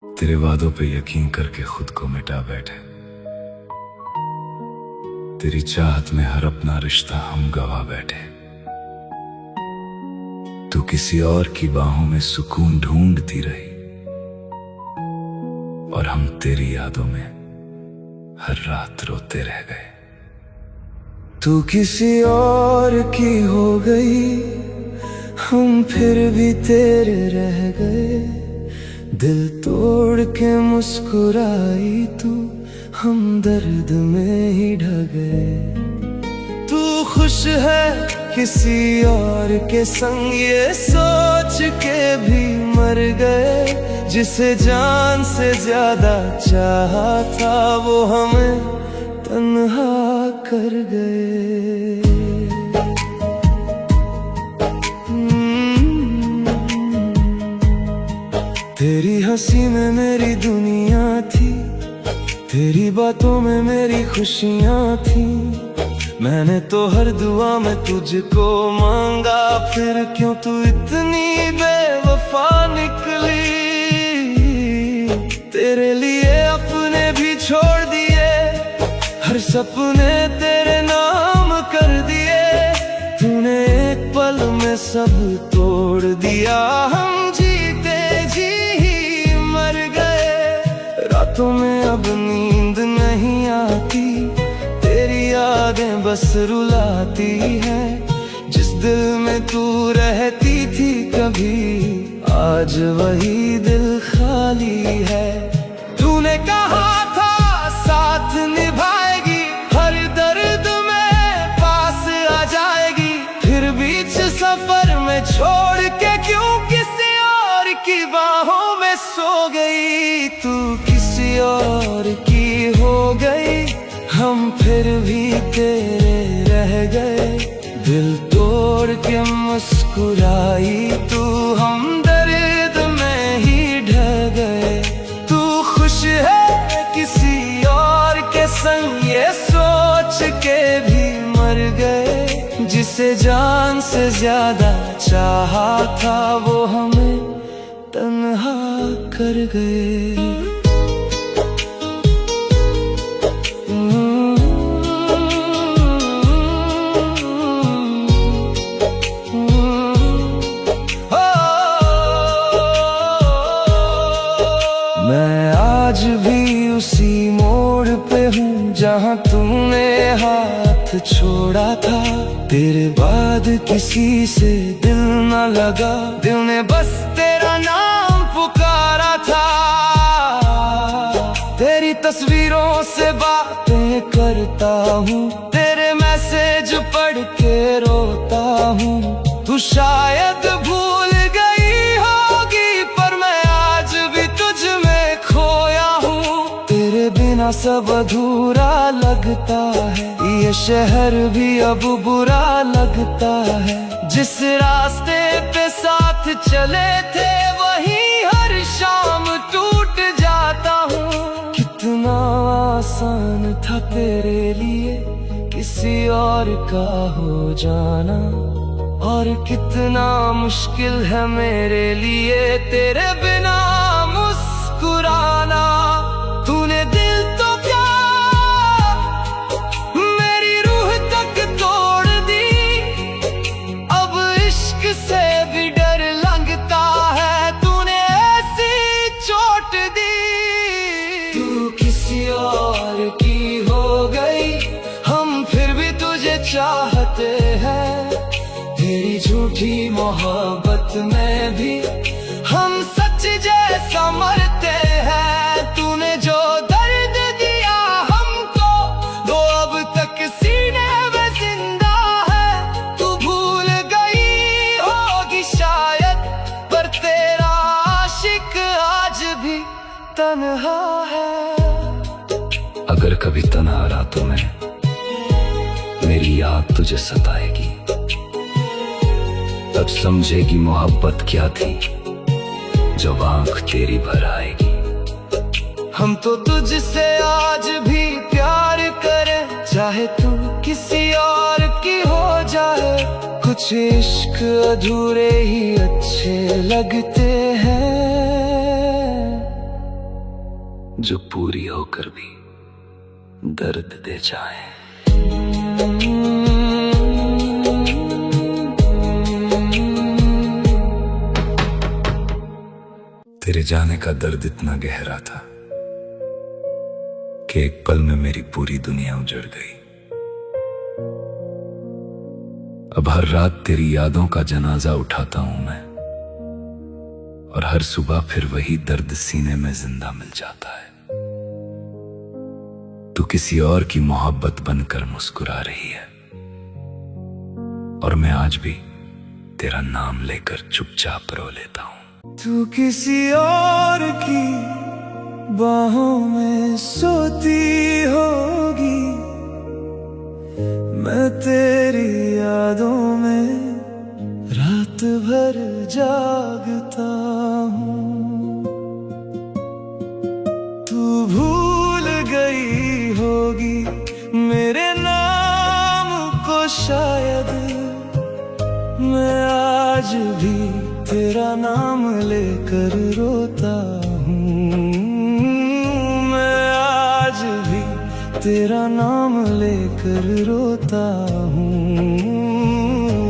तेरे वादों पे यकीन करके खुद को मिटा बैठे। तेरी चाहत में हर अपना रिश्ता हम गवा बैठे। तू किसी और की बाहों में सुकून ढूंढती रही और हम तेरी यादों में हर रात रोते रह गए। तू किसी और की हो गई, हम फिर भी तेरे रह गए। दिल तोड़ के मुस्कुराई तू, हम दर्द में ही ढह गए। तू खुश है किसी और के संग, ये सोच के भी मर गए। जिसे जान से ज्यादा चाहा था, वो हमें तन्हा कर गए। तेरी हंसी में मेरी दुनिया थी, तेरी बातों में मेरी खुशियाँ थी। मैंने तो हर दुआ में तुझको मांगा, फिर क्यों तू इतनी बेवफा निकली। तेरे लिए अपने भी छोड़ दिए, हर सपने तेरे नाम कर दिए। तूने एक पल में सब तोड़ दिया, हम जीते जी रातों में अब नींद नहीं आती। तेरी यादें बस रुलाती हैं। जिस दिल में तू रहती थी कभी, आज वही दिल खाली है। तूने कहा था साथ निभाएगी, हर दर्द में पास आ जाएगी। फिर बीच सफर में छोड़ के क्यों किसी और की बाहों में सो गई। तू और की हो गई, हम फिर भी तेरे रह गए। दिल तोड़ के मुस्कुराई तू, हम दर्द में ही ढह गए। तू खुश है किसी और के संग, ये सोच के भी मर गए। जिसे जान से ज्यादा चाहा था, वो हमें तन्हा कर गए। मैं आज भी उसी मोड़ पे हूँ, जहाँ तूने हाथ छोड़ा था। तेरे बाद किसी से दिल न लगा, दिल ने बस तेरा नाम पुकारा था। तेरी तस्वीरों से बातें करता हूँ, तेरे मैसेज पढ़ के रोता हूँ। तू शायद भूल गई होगी, पर मैं आज भी तुझ में खोया हूँ। तेरे बिना सब अधूरा लगता है, ये शहर भी अब बुरा लगता है। जिस रास्ते पे साथ चले थे, वहीं हर शाम टूट जाता हूँ। कितना आसान था तेरे लिए किसी और का हो जाना, और कितना मुश्किल है मेरे लिए तेरे बिना मुस्कुराना। तूने दिल तो क्या मेरी रूह तक तोड़ दी, अब इश्क से भी डर लगता है। तूने ऐसी चोट दी, तू किसी और की हो गई, हम फिर भी तुझे चाहते हैं। तेरी झूठी मोहब्बत में भी हम सच जैसा मरते हैं। तूने जो दर्द दिया हमको, वो अब तक सीने में जिंदा है। तू भूल गई होगी शायद, पर तेरा आशिक आज भी तन्हा है। अगर कभी तन्हा रातों में मेरी याद तुझे सताएगी, तब समझेगी मोहब्बत क्या थी, जब आंख तेरी भर आएगी। हम तो तुझसे आज भी प्यार करें, चाहे तू किसी और की हो जाए। कुछ इश्क अधूरे ही अच्छे लगते हैं। जो पूरी होकर भी दर्द दे जाए। तेरे जाने का दर्द इतना गहरा था कि एक पल में मेरी पूरी दुनिया उजड़ गई। अब हर रात तेरी यादों का जनाजा उठाता हूं मैं, और हर सुबह फिर वही दर्द सीने में जिंदा मिल जाता है। तू किसी और की मोहब्बत बनकर मुस्कुरा रही है, और मैं आज भी तेरा नाम लेकर चुपचाप रो लेता हूं। तू किसी और की बाहों में सोती होगी, मैं तेरी यादों में रात भर जागता हूँ। तू भूल गई होगी मेरे नाम को शायद, मैं आज भी तेरा नाम लेकर रोता हूँ। मैं आज भी तेरा नाम लेकर रोता हूँ।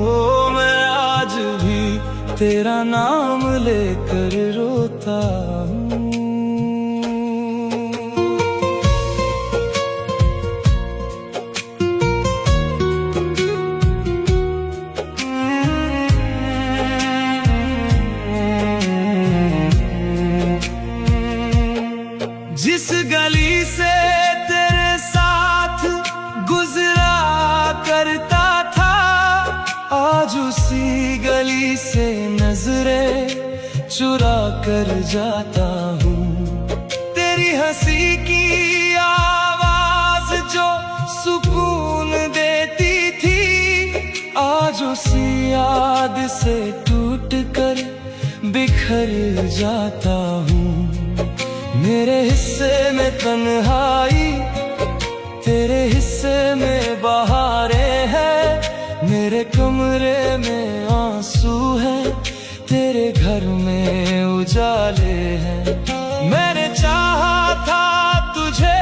ओ मैं आज भी तेरा नाम लेकर रोता हूँ। जिस गली से तेरे साथ गुजरा करता था, आज उसी गली से नजरें चुरा कर जाता हूँ। तेरी हंसी की आवाज जो सुकून देती थी, आज उसी याद से टूट कर बिखर जाता हूँ। मेरे हिस्से में तन्हाई, तेरे हिस्से में बहारें हैं। मेरे कमरे में आंसू हैं, तेरे घर में उजाले हैं। मैंने चाहा था तुझे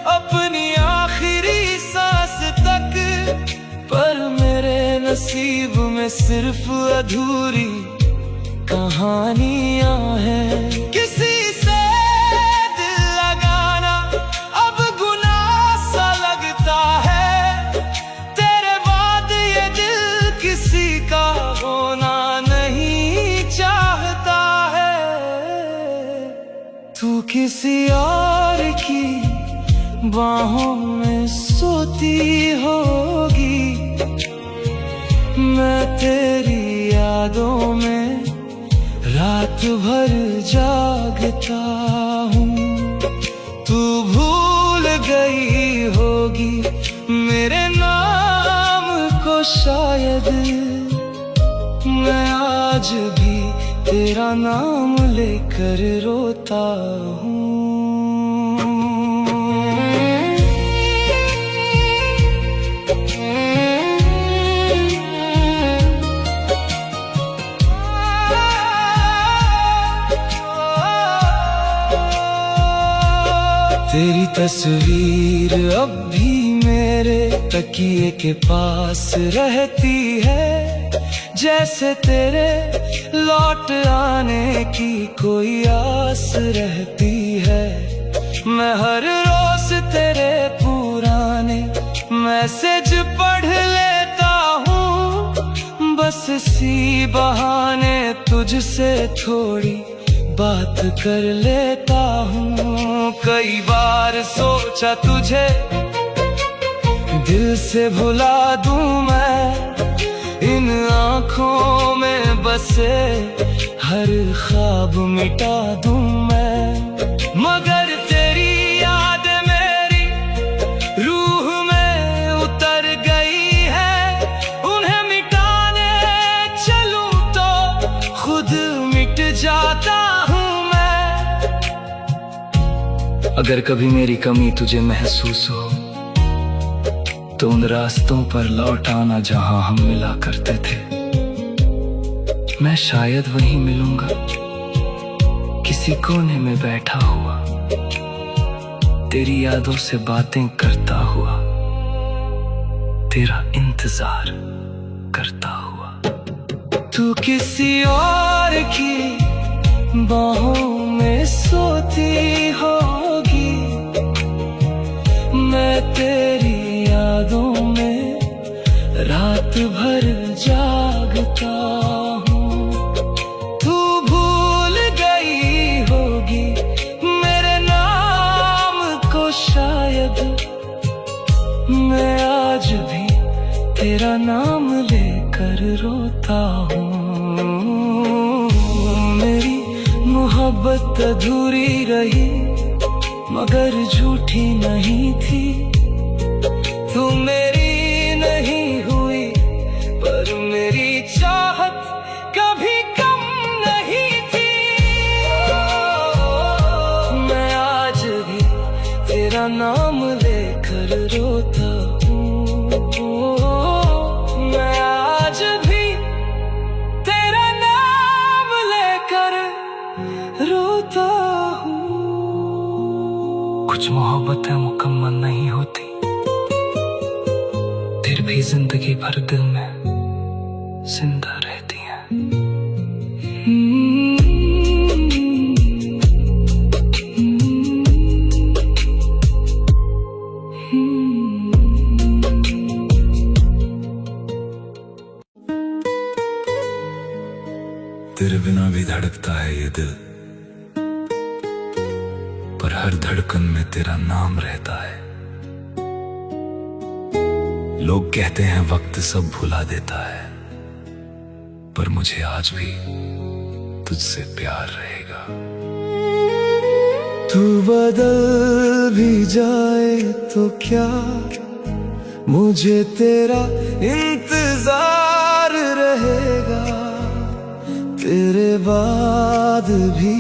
अपनी आखिरी सांस तक, पर मेरे नसीब में सिर्फ अधूरी कहानियां हैं। किसी तू किसी और की बाहों में सोती होगी, मैं तेरी यादों में रात भर जागता हूँ। तू भूल गई होगी मेरे नाम को शायद, मैं आज भी तेरा नाम लेकर रोता हूँ। तेरी तस्वीर अब भी मेरे तकिए के पास रहती है, जैसे तेरे लौट आने की कोई आस रहती है। मैं हर रोज तेरे पुराने मैसेज पढ़ लेता हूँ, बस इसी बहाने तुझसे थोड़ी बात कर लेता हूँ। कई बार सोचा तुझे दिल से भुला दूँ मैं, इन आँखों में बसे हर ख्वाब मिटा दूँ मैं, मगर तेरी याद मेरी रूह में उतर गई है। उन्हें मिटाने चलूं तो खुद मिट जाता हूँ मैं। अगर कभी मेरी कमी तुझे महसूस हो तो उन रास्तों पर लौट आना जहां हम मिला करते थे। मैं शायद वहीं मिलूंगा, किसी किसी कोने में बैठा हुआ, तेरी यादों से बातें करता हुआ, तेरा इंतजार करता हुआ। तू किसी और की बाहों में सोती होगी, मैं तेरी यादों में रात भर जागता हूँ। तू भूल गई होगी मेरे नाम को शायद, मैं आज भी तेरा नाम लेकर रोता हूँ। मेरी मोहब्बत अधूरी रही मगर झूठी नहीं थी, तू मेरी नहीं हुई पर मेरी चाहत कभी कम नहीं थी। मैं आज भी तेरा नाम लेकर रोता हूँ, मैं आज भी तेरा नाम लेकर रोता हूँ। कुछ मोहब्बतें मुकम्मल नहीं होती, फिर भी जिंदगी भर दिल में जिंदा रहती हैं। तेरे बिना भी धड़कता है ये दिल, पर हर धड़कन में तेरा नाम रहता है। लोग कहते हैं वक्त सब भुला देता है, पर मुझे आज भी तुझसे प्यार रहेगा। तू बदल भी जाए तो क्या, मुझे तेरा इंतजार रहेगा। तेरे बाद भी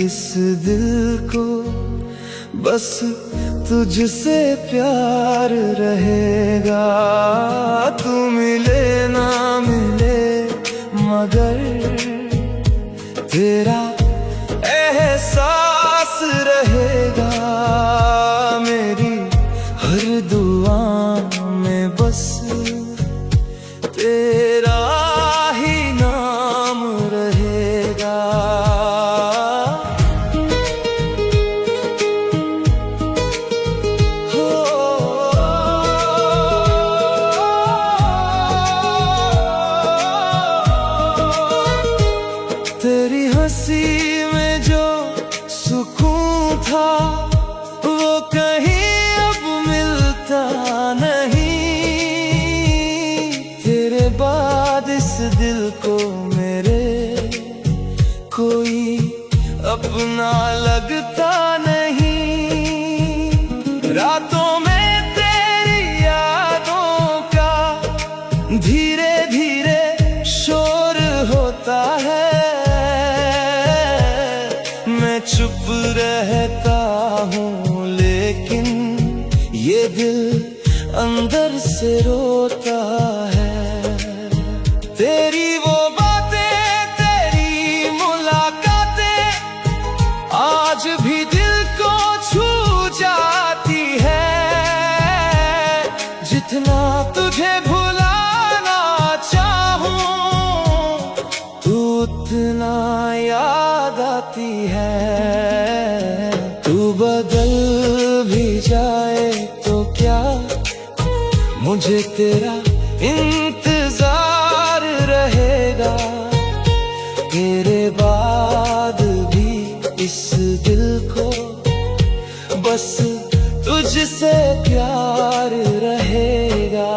इस दिल को बस तुझसे प्यार रहेगा। तू मिले ना मिले मगर तेरा एहसास रहेगा। मेरी हर दुआ में बस तेरा ही नाम रहेगा। तेरी हंसी में जो सुकून था वो कहीं अब मिलता नहीं। तेरे बाद इस दिल को मेरे कोई अपना लगता नहीं। रातों में तेरी यादों का धीरे धीरे शोर होता है। चुप रहता हूँ लेकिन ये दिल अंदर से रोता है। तेरी वो बातें, तेरी मुलाकातें आज भी दिल को छू जाती है। जितना तुझे भुलाना चाहूं तू उतना याद आती है। तू बदल भी जाए तो क्या, मुझे तेरा इंतजार रहेगा। तेरे बाद भी इस दिल को बस तुझसे प्यार रहेगा।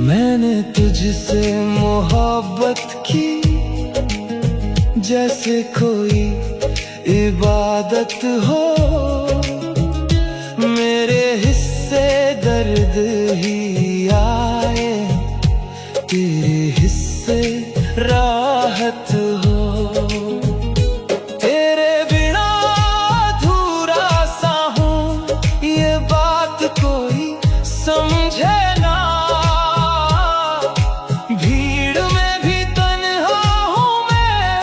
मैंने तुझसे मोहब्बत की जैसे कोई इबादत हो। मेरे हिस्से दर्द ही आए, तेरे हिस्से राहत हो। तेरे बिना अधूरा सा हूँ, ये बात कोई समझे ना। भीड़ में भी तन्हा हूँ मैं,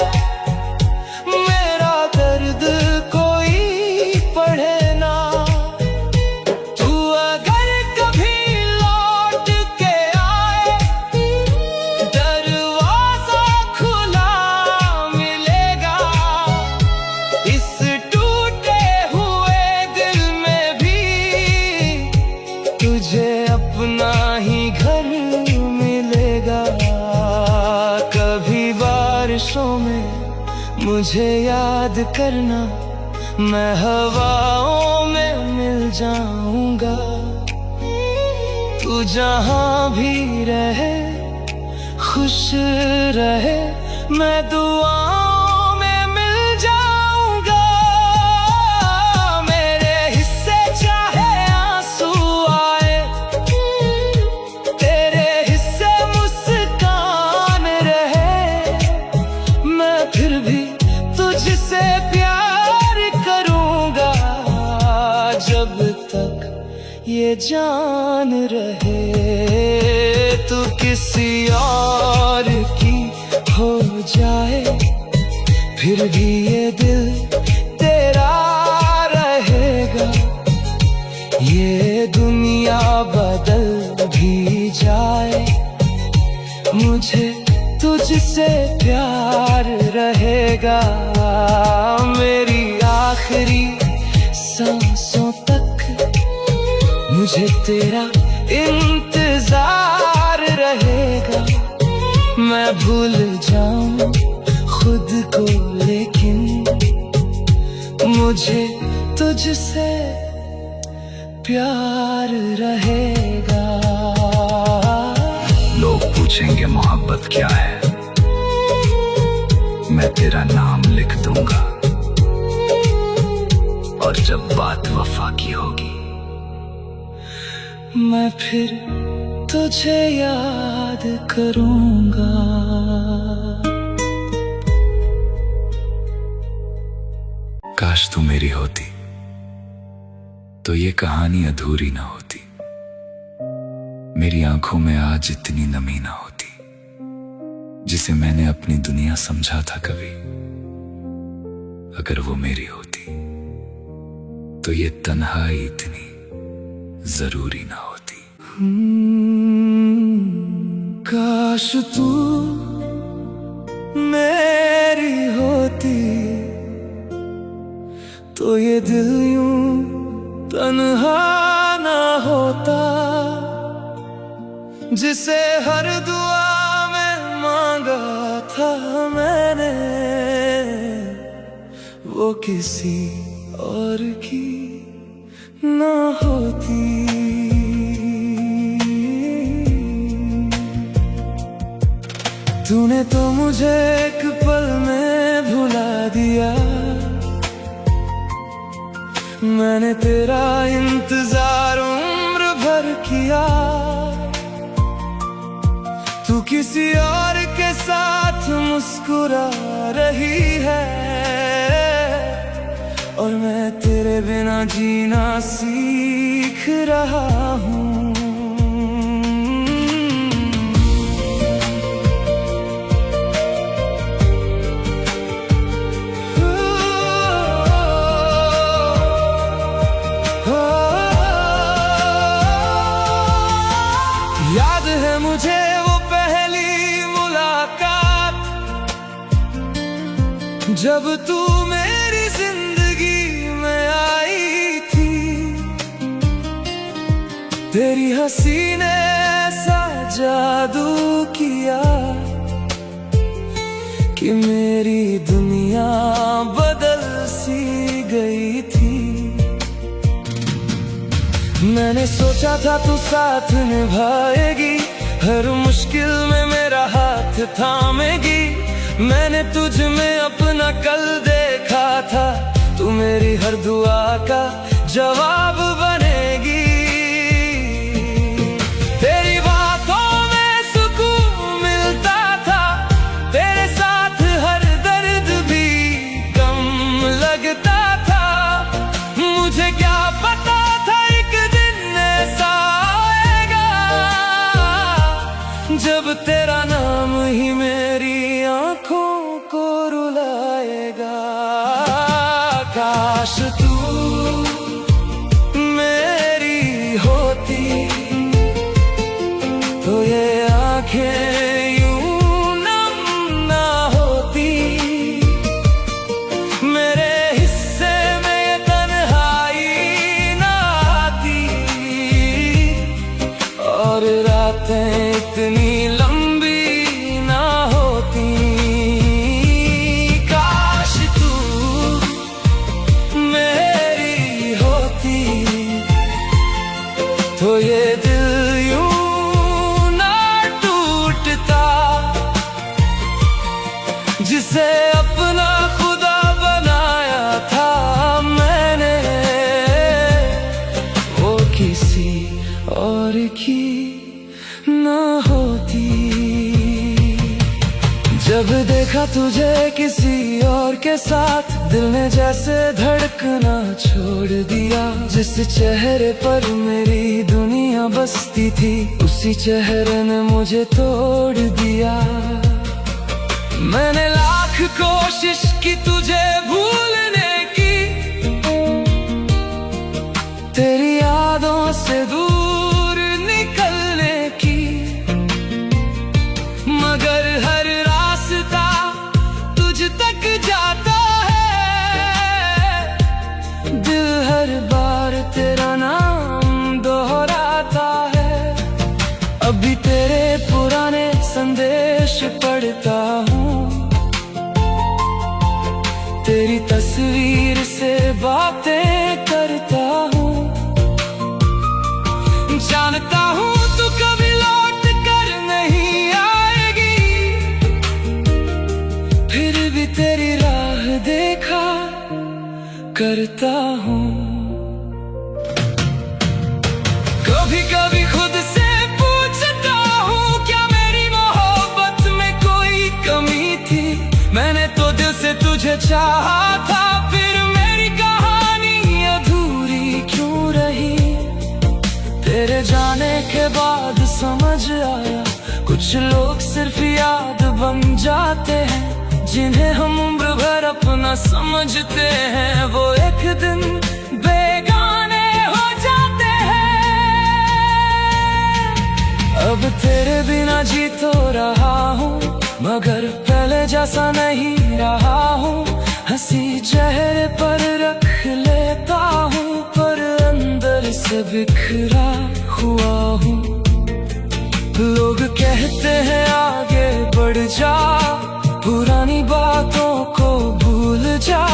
मेरा दर्द कोई पढ़े ना। तू अगर कभी लौट के आए, दरवाजा खुला मिलेगा। इस टूटे हुए दिल में भी तुझे अपना ही घर मिलेगा। कभी बारिशों में मुझे याद करना, मैं हवाओं में मिल जाऊंगा। तू जहां भी रहे खुश रहे, मैं दुआओं में मिल जाऊंगा। मेरे हिस्से चाहे आंसू आए, तेरे हिस्से मुस्कान रहे। मैं फिर भी तुझसे प्यार करूंगा, जब तक ये जान रहे। तू किसी और की हो जाए, फिर भी ये दिल तेरा रहेगा। ये दुनिया बदल भी जाए, मुझे तुझसे प्यार रहेगा। मेरी आखिरी सांसों तक मुझे तेरा इंतजार रहेगा। मैं भूल जाऊं खुद को, लेकिन मुझे तुझसे प्यार रहेगा। लोग पूछेंगे मोहब्बत क्या है, मैं तेरा नाम लिख दूंगा। और जब बात वफा की होगी, मैं फिर तुझे याद करूंगा। काश तू मेरी होती तो ये कहानी अधूरी ना होती। मेरी आंखों में आज इतनी नमी ना होती, जिसे मैंने अपनी दुनिया समझा था कभी। अगर वो मेरी होती तो ये तन्हाई इतनी जरूरी ना होती। काश तू मेरी होती तो ये दिल यूं तन्हा ना होता, जिसे हर दुआ में मांगा था मैंने, वो किसी और की ना होती। तूने तो मुझे एक पल में भुला दिया, मैंने तेरा इंतजार उम्र भर किया। तू किसी और के साथ मुस्कुरा रही है, और मैं तेरे बिना जीना सीख रहा हूँ। याद है मुझे वो पहली मुलाकात, जब तू मेरी जिंदगी में आई थी। तेरी हंसी ने ऐसा जादू किया कि मेरी दुनिया बदल सी गई थी। मैंने सोचा था तू साथ निभाएगी, हर मुश्किल में मेरा हाथ थामेगी। मैंने तुझ में अपना कल देखा था, तू मेरी हर दुआ का जवाब बनेगी। अब तेरा नाम ही मेरी आंखों को रुलाएगा। काश तू मेरी होती तो ये आंखें यूं नम ना होती, मेरे हिस्से में ये तन्हाई ना आती, और रातें इतनी लंबी ना होती। काश तू मेरी होती तो ये दिल यूं ना टूटता, जिसे अपना खुदा बनाया था मैंने, वो किसी और की ना होती। जब देखा तुझे किसी और के साथ, दिल ने जैसे धड़कना छोड़ दिया। जिस चेहरे पर मेरी दुनिया बसती थी, उसी चेहरे ने मुझे तोड़ दिया। मैंने लाख कोशिश की तुझे भूलने की, तेरी यादों से दूर निकलने की, मगर हर रास्ता तुझ तक जाता है। दिल हर बार तेरा नाम दोहराता है। अभी तेरे पुराने संदेश पढ़ता हूँ, तेरी तस्वीर से बातें करता हूँ। जानता हूँ तू कभी लौट कर नहीं आएगी, फिर भी तेरी राह देखा करता हूँ। कभी कभी खुद से पूछता हूँ, क्या मेरी मोहब्बत में कोई कमी थी? मैंने तो दिल से तुझे चाहा था, फिर मेरी कहानी अधूरी क्यों रही? तेरे जाने के बाद समझ आया, कुछ लोग सिर्फ याद बन जाते हैं, जिन्हें हम उम्र भर अपना समझते हैं, वो एक दिन बेगाने हो जाते हैं। अब तेरे बिना जी तो रहा हूँ, मगर पहले जैसा नहीं रहा हूँ। हंसी चेहरे पर रख लेता हूँ, पर अंदर से बिखरा हुआ हूँ। लोग कहते हैं आगे बढ़ जा, पुरानी बातों को भूल जा।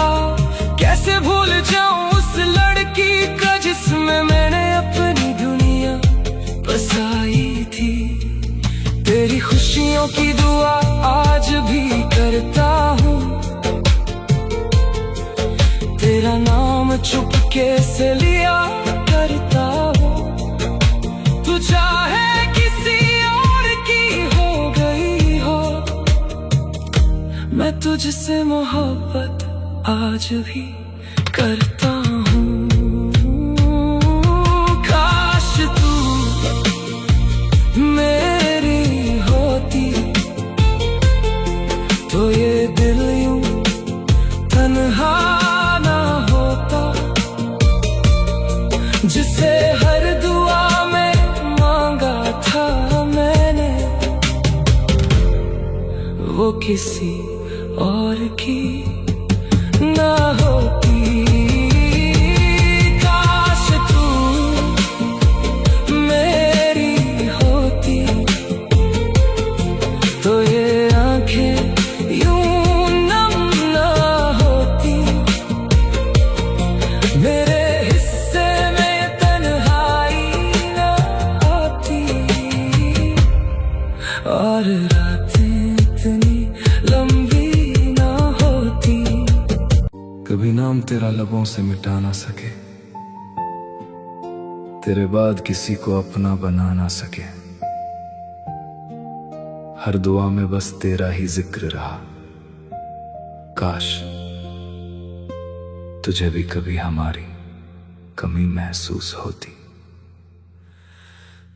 कैसे भूल जाऊं उस लड़की का जिसमें मैंने अपनी दुनिया बसाई थी। तेरी खुशियों की दुआ आज भी करता हूँ, तेरा नाम चुपके से लिया करता हूँ। तू चाहे किसी और की हो गई हो, मैं तुझसे मोहब्बत आज भी करता हूँ। काश तू मेरी होती तो ये दिल यूं तन्हा ना होता, जिसे हर दुआ में मांगा था मैंने, वो किसी और की ना होती। काश तू मेरी होती तो ये आंखें यूं नम ना होती, मेरे हिस्से में तन्हाई ना आती, और रातें इतनी लंबी ना होती। कभी नाम तेरा लबों से मिटा ना सके, तेरे बाद किसी को अपना बना ना सके। हर दुआ में बस तेरा ही जिक्र रहा। काश तुझे भी कभी हमारी कमी महसूस होती।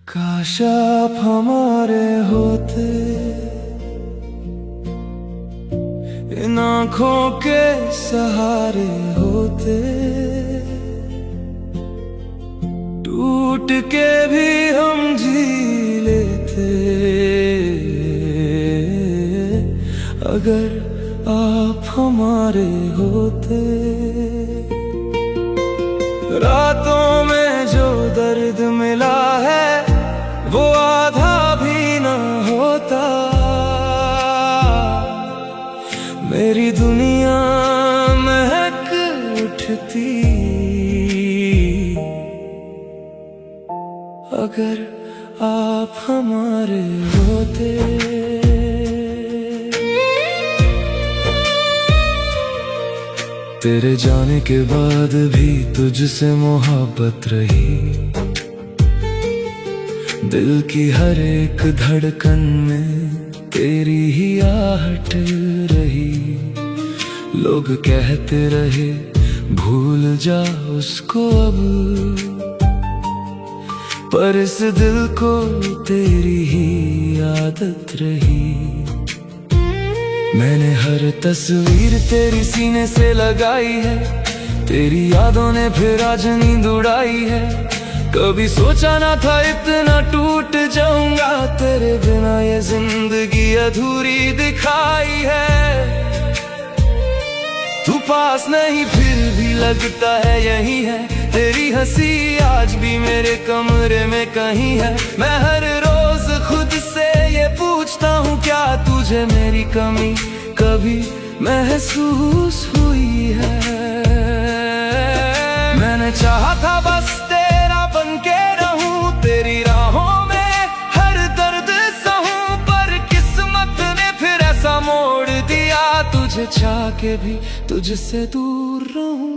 काश आप हमारे होते, इन आँखों के सहारे होते, टूट के भी हम जी लेते, अगर आप हमारे होते। रातों में जो दर्द मिला है वो आधा भी न होता, मेरी दुनिया महक उठती, अगर आप हमारे होते। तेरे जाने के बाद भी तुझसे मोहब्बत रही, दिल की हर एक धड़कन में तेरी ही आहट रही। लोग कहते रहे भूल जा उसको अब, पर इस दिल को तेरी ही आदत रही। मैंने हर तस्वीर तेरी सीने से लगाई है, तेरी यादों ने फिर आज नींद उड़ाई है। कभी सोचा ना था इतना टूट जाऊंगा, तेरे बिना ये जिंदगी अधूरी दिखाई है। तू पास नहीं फिर भी लगता है यही है, तेरी हंसी आज भी मेरे कमरे में कहीं है। मैं हर रोज खुद से ये पूछता हूँ, क्या तुझे मेरी कमी कभी महसूस हुई है? मैंने चाहा था बस तेरा बनके रहूं, तेरी राहों में हर दर्द सहूं, पर किस्मत ने फिर ऐसा मोड़ दिया, तुझे चाह के भी तुझसे दूर रहूं।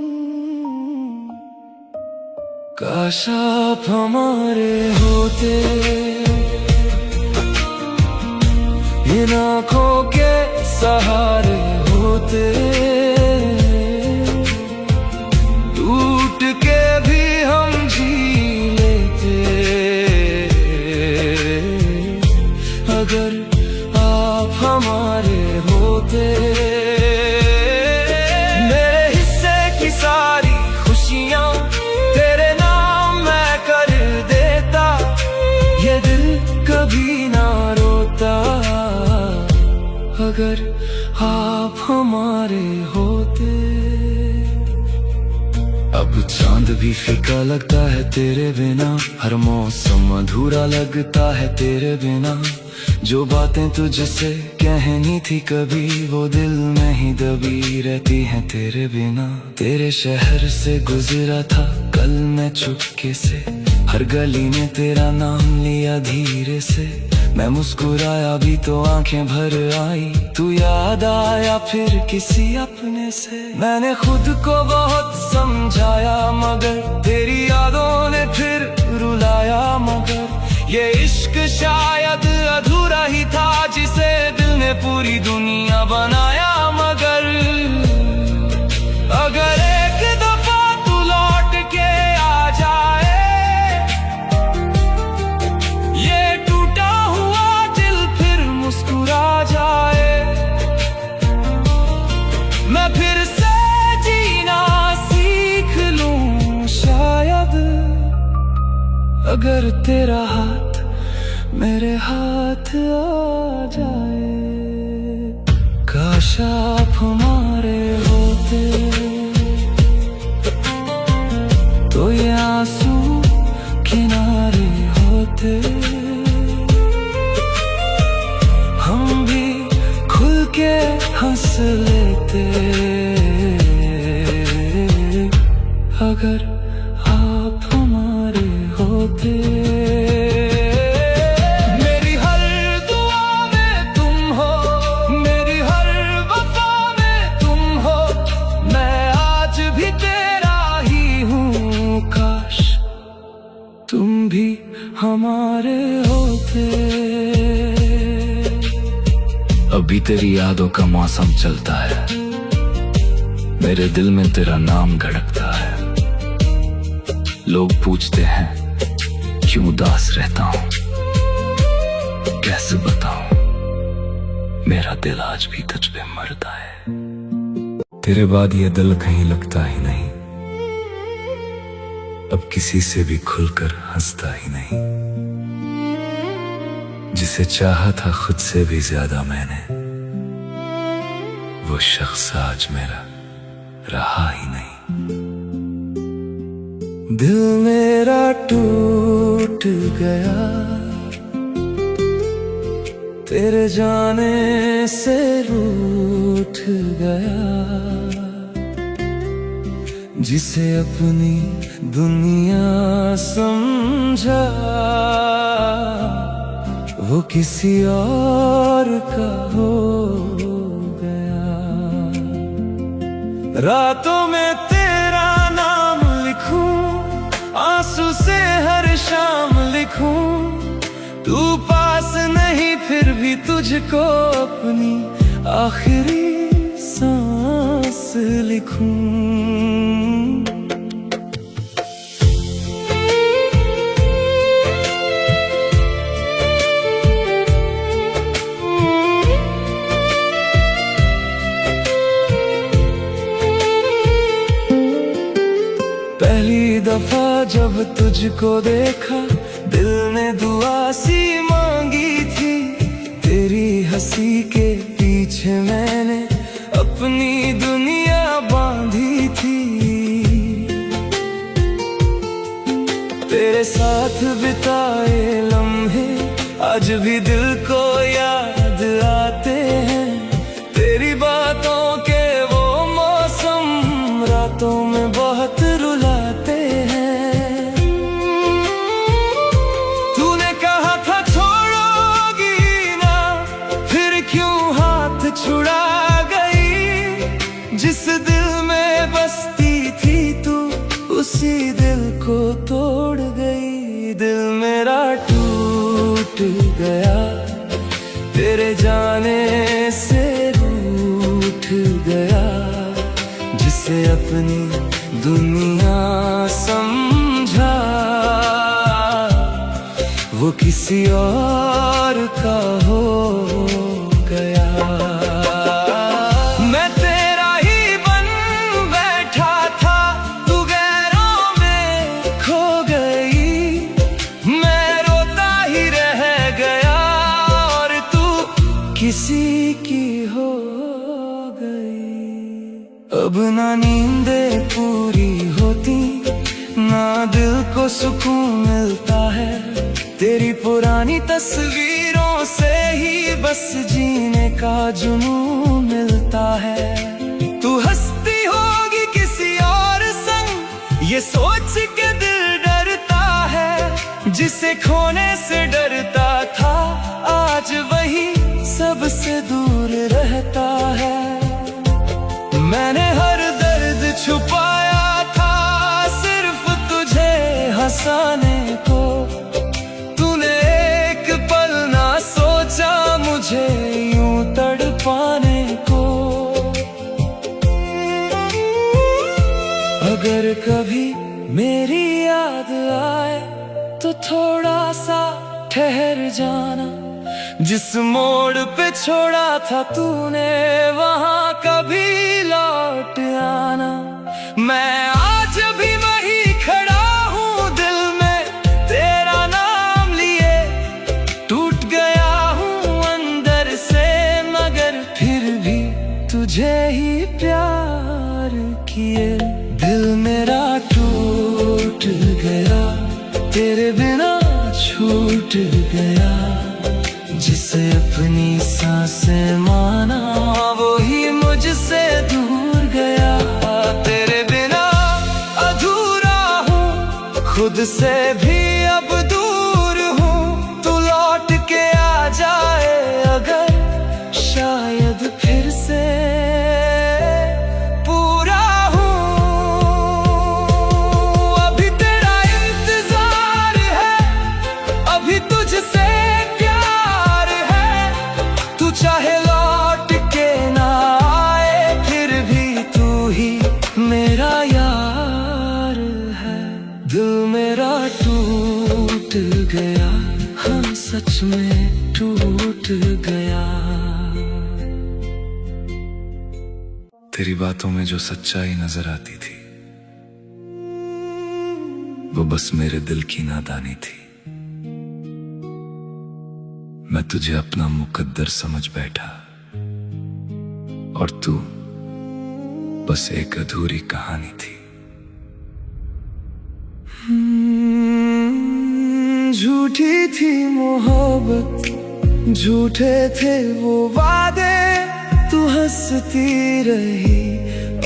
काश आप हमारे होते, इन आँखों के सहारे होते, टूट के भी हम जी लेते, अगर आप हमारे होते। मेरे हिस्से की सारी खुशियाँ तेरे नाम मैं कर देता, ये दिल कभी ना रोता, अगर आप हमारे होते। अब चांद भी फीका लगता है तेरे बिना, हर मौसम अधूरा लगता है तेरे बिना। जो बातें तुझसे कहनी थी कभी, वो दिल में ही दबी रहती हैं तेरे बिना। तेरे शहर से गुजरा था कल मैं चुपके से, हर गली ने तेरा नाम लिया धीरे से। मैं मुस्कुराया भी तो आंखें भर आई, तू याद आया फिर किसी अपने से। मैंने खुद को बहुत समझाया मगर तेरी यादों ने फिर रुलाया, मगर ये इश्क शायद अधूरा ही था जिसे दिल ने पूरी दुनिया बनाया। मगर अगर एक दफा तू लौट के आ जाए, ये टूटा हुआ दिल फिर मुस्कुरा जाए, मैं फिर से जीना सीख लूं शायद, अगर तेरा हाथ मेरे हाथ आ जाए। काश आप हमारे होते, तो ये आंसू किनारे होते, हम भी खुल के हंस लेते, अगर आप हमारे होते। मेरी हर दुआ में तुम हो, मेरी हर वफा में तुम हो, मैं आज भी तेरा ही हूँ। काश तुम भी हमारे होते। अभी तेरी यादों का मौसम चलता है, मेरे दिल में तेरा नाम धड़कता है। लोग पूछते हैं क्यों उदास रहता हूँ, कैसे बताऊं, मेरा दिल आज भी तुझ पे मरता है। तेरे बाद ये दिल कहीं लगता ही नहीं, अब किसी से भी खुलकर हंसता ही नहीं। जिसे चाहा था खुद से भी ज्यादा मैंने, वो शख्स आज मेरा रहा ही नहीं। दिल मेरा टूट गया तेरे जाने से, रूठ गया। जिसे अपनी दुनिया समझा, वो किसी और का हो गया। रातों में तेरा नाम लिखूं, आंसू से हर शाम लिखूं। तू पास नहीं फिर भी तुझको अपनी आखिरी सांस लिखूं। पहली दफा जब तुझको देखा, दिल ने दुआ सी मांगी थी। तेरी हंसी के पीछे मैंने अपनी दुनिया बांधी थी। तेरे साथ बिताए लम्हे आज भी दिल को याद आते हैं। तेरी बातों के वो मौसम रातों में बहुत रुलाते हैं। तूने कहा था छोड़ोगी ना, फिर क्यों हाथ छुड़ा गई। जिस दिल में बसती थी तू, उसी दिल को तोड़ गई। दिल मेरा टूट गया तेरे जाने से, रूठ गया। जिसे अपनी दुनिया समझा, वो किसी और का हो गया। मैं तेरा ही बन बैठा था, तू गैरों में खो गई। मैं रोता ही रह गया और तू किसी की हो गई। अब ना नींदें पूरी होती, ना दिल को सुकून मिलता है। तेरी पुरानी तस्वीरों से ही बस जीने का जुनून मिलता है। तू हंसती होगी किसी और संग, ये सोच के दिल डरता है। जिसे खोने से डरता था, आज वही सबसे दूर रहता है। मैंने हर दर्द छुपाया था सिर्फ तुझे हंसाने को। तूने एक पल ना सोचा मुझे यूं तड़पाने को। अगर कभी मेरी याद आए तो थोड़ा सा ठहर जाना। जिस मोड़ पे छोड़ा था तूने, वहां कभी लौट आना। मैं आज भी वही खड़ा हूँ दिल में तेरा नाम लिए। टूट गया हूँ अंदर से, मगर फिर भी तुझे ही प्यार किए। दिल मेरा टूट गया तेरे बिना, छूट गया। जिसे अपनी सांसें माना, वो ही मुझसे दूर गया। तेरे बिना अधूरा हूँ, खुद से भी अब दूर हूँ। तू लौट के आ जाए अगर, शायद फिर से पूरा हूँ। अभी तेरा इंतजार है, अभी तुझसे चाहे लौट के ना आए, फिर भी तू ही मेरा यार है। दिल मेरा टूट में टूट गया। तेरी बातों में जो सच्चाई नजर आती थी वो बस मेरे दिल की नादानी थी। मैं तुझे अपना मुकद्दर समझ बैठा और तू बस एक अधूरी कहानी थी। झूठी थी मोहब्बत, झूठे थे वो वादे, तू हंसती रही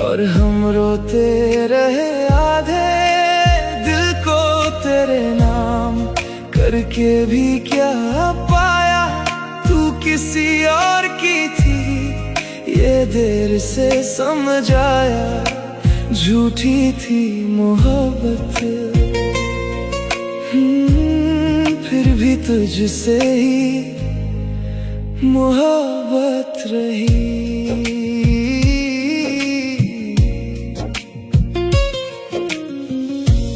और हम रोते रहे आधे। दिल को तेरे नाम करके भी क्या पाया, तू किसी और की थी ये देर से समझ आया। झूठी थी मोहब्बत, फिर भी तुझसे ही मोहब्बत रही।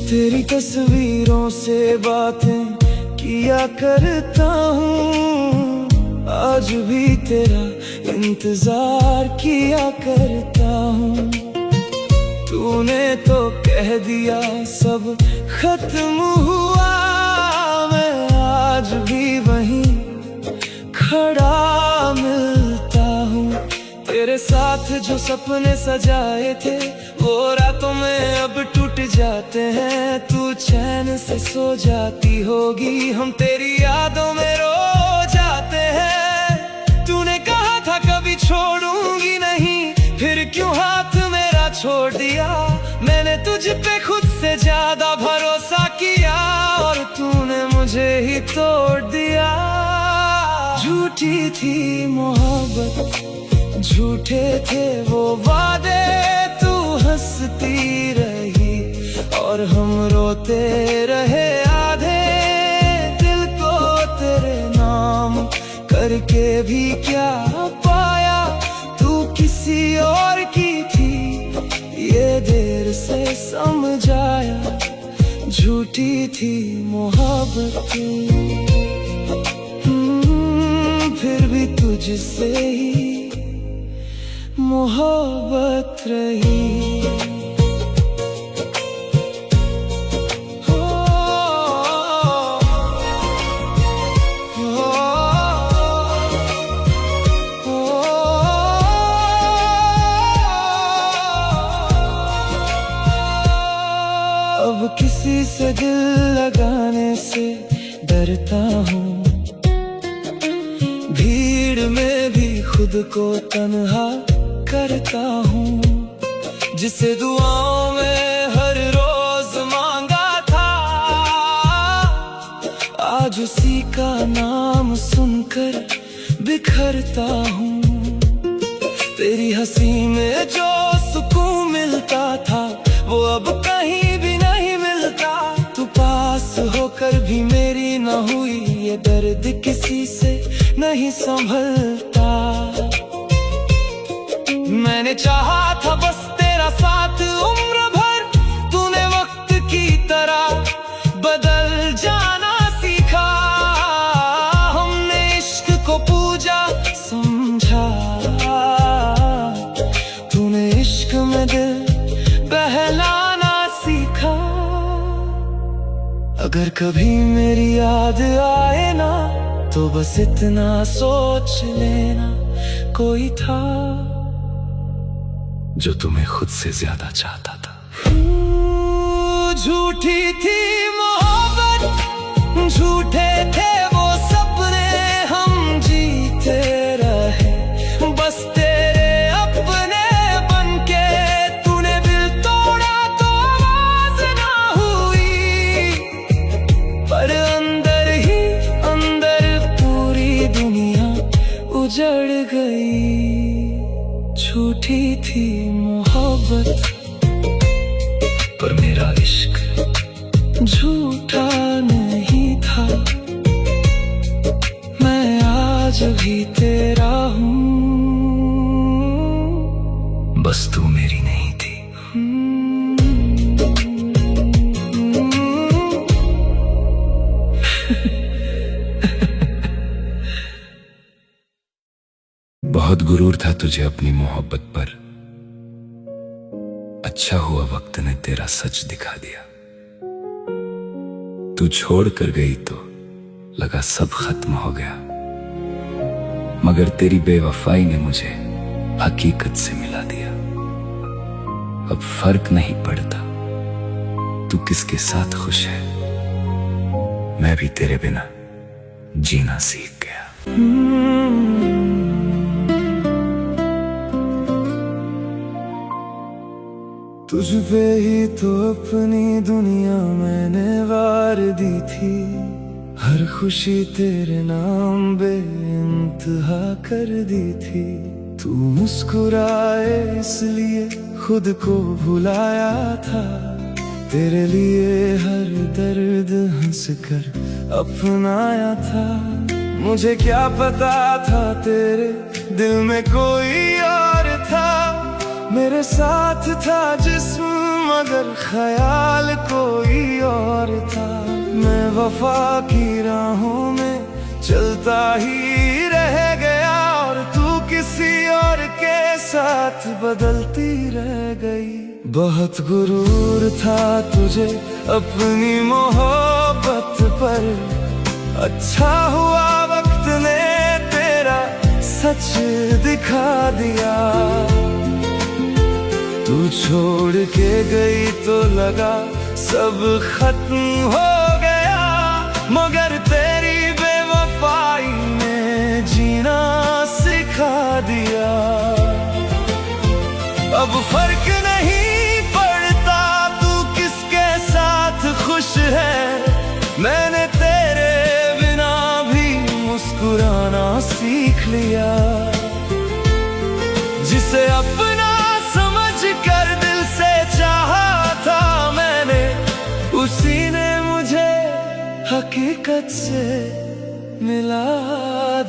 तेरी तस्वीरों से बातें किया करता हूँ, आज भी तेरा इंतजार किया करता हूँ। तूने तो कह दिया सब खत्म हुआ, मैं आज भी वहीं खड़ा मिलता हूँ। तेरे साथ जो सपने सजाए थे वो रातों में अब टूट जाते हैं। तू चैन से सो जाती होगी, हम तेरी यादों में रो जाते हैं। तूने कहा था कभी छोड़ूंगी नहीं, फिर क्यों हाथ मेरा छोड़ दिया। मैंने तुझ पे खुद से ज्यादा भरोसा किया और तूने मुझे ही तोड़ दिया। झूठी थी मोहब्बत, झूठे थे वो वादे, तू हंसती रही और हम रोते रहे आधे। दिल को तेरे नाम करके भी क्या पाया, तू किसी और की थी ये देर से समझ आया। झूठी थी मोहब्बत, फिर भी तुझसे ही मोहब्बत रही। अब किसी से दिल लगाने से डरता हूँ, भीड़ में भी खुद को तन्हा करता हूँ। जिसे दुआओं में हर रोज मांगा था, आज उसी का नाम सुनकर बिखरता हूँ। तेरी हंसी में जो सुकून मिलता था वो अब कहीं भी नहीं मिलता। तू पास होकर भी मेरी न हुई, ये दर्द किसी से नहीं संभलता। मैंने चाहा था बस तेरा साथ उम्र भर, तूने वक्त की तरह बदल जाना सीखा। हमने इश्क को पूजा समझा, तूने इश्क में दिल बहलाना सीखा। अगर कभी मेरी याद आए ना तो बस इतना सोच लेना, कोई था जो तुम्हें खुद से ज्यादा चाहता था। झूठी थी मोहब्बत, झूठे थे वो सपने, हम जीते रहे बस तेरे अपने बनके। तूने दिल तोड़ा तो आवाज ना हुई, पर अंदर ही अंदर पूरी दुनिया उजड़ गई। झूठी थी मोहब्बत, पर मेरा इश्क झूठा नहीं था। मैं आज भी तेरा हूँ, बस तू मेरी नहीं थी। बहुत गुरूर था तुझे अपनी मोहब्बत पर, अच्छा हुआ वक्त ने तेरा सच दिखा दिया। तू छोड़ कर गई तो लगा सब खत्म हो गया, मगर तेरी बेवफाई ने मुझे हकीकत से मिला दिया। अब फर्क नहीं पड़ता तू किसके साथ खुश है, मैं भी तेरे बिना जीना सीख गया। तुझ पे ही तो अपनी दुनिया मैंने वार दी थी, हर खुशी तेरे नाम बेइंतहा कर दी थी। तू मुस्कुराए इसलिए खुद को भुलाया था, तेरे लिए हर दर्द हंस कर अपनाया था। मुझे क्या पता था तेरे दिल में कोई और था, मेरे साथ था जिस्म मगर ख्याल कोई और था। मैं वफा की राहों में चलता ही रह गया और तू किसी और के साथ बदलती रह गई। बहुत गुरूर था तुझे अपनी मोहब्बत पर, अच्छा हुआ वक्त ने तेरा सच दिखा दिया। तू छोड़ के गई तो लगा सब खत्म हो गया, मगर तेरी बेवफाई ने जीना सिखा दिया। अब फर्क नहीं पड़ता तू किसके साथ खुश है, मैंने तेरे बिना भी मुस्कुराना सीख लिया। जिसे अपना समझ कर दिल से चाहा था मैंने, उसी ने मुझे हकीकत से मिला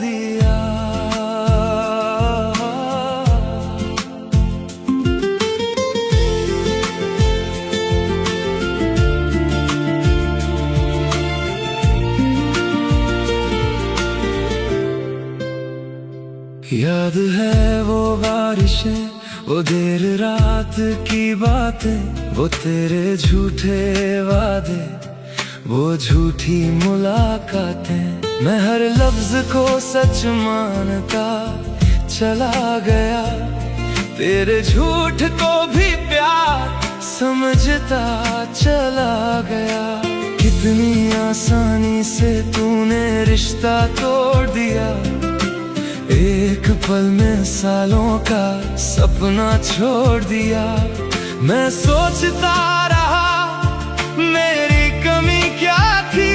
दिया। याद है वो बारिशें, वो देर रात की बातें, वो तेरे झूठे वादे, वो झूठी मुलाकातें। मैं हर लफ्ज को सच मानता चला गया, तेरे झूठ को भी प्यार समझता चला गया। कितनी आसानी से तूने रिश्ता तोड़ दिया, एक पल में सालों का सपना छोड़ दिया। मैं सोचता रहा मेरी कमी क्या थी,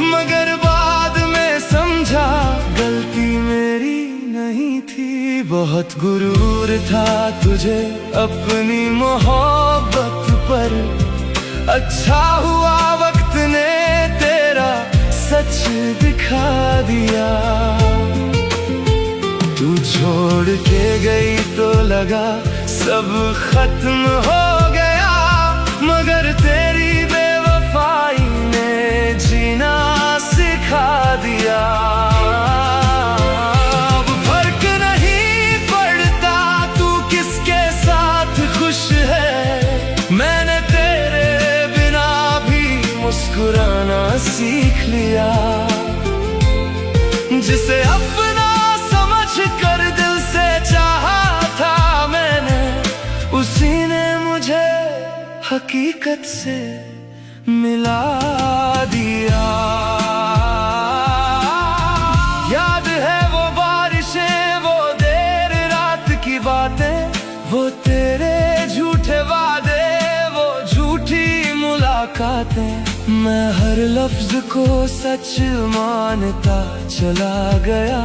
मगर बाद में समझा गलती मेरी नहीं थी। बहुत गुरूर था तुझे अपनी मोहब्बत पर, अच्छा हुआ वक्त ने तेरा सच दिखा दिया। तू छोड़ के गई तो लगा सब खत्म हो गया, मगर तेरी बेवफाई ने जीना सिखा दिया। अब फर्क नहीं पड़ता तू किसके साथ खुश है, मैंने तेरे बिना भी मुस्कुराना सीख लिया। जिसे अपना कर दिल से चाहा था मैंने, उसी ने मुझे हकीकत से मिला दिया। याद है वो बारिशें, वो देर रात की बातें, वो तेरे झूठे वादे, वो झूठी मुलाकातें। मैं हर लफ्ज को सच मानता चला गया,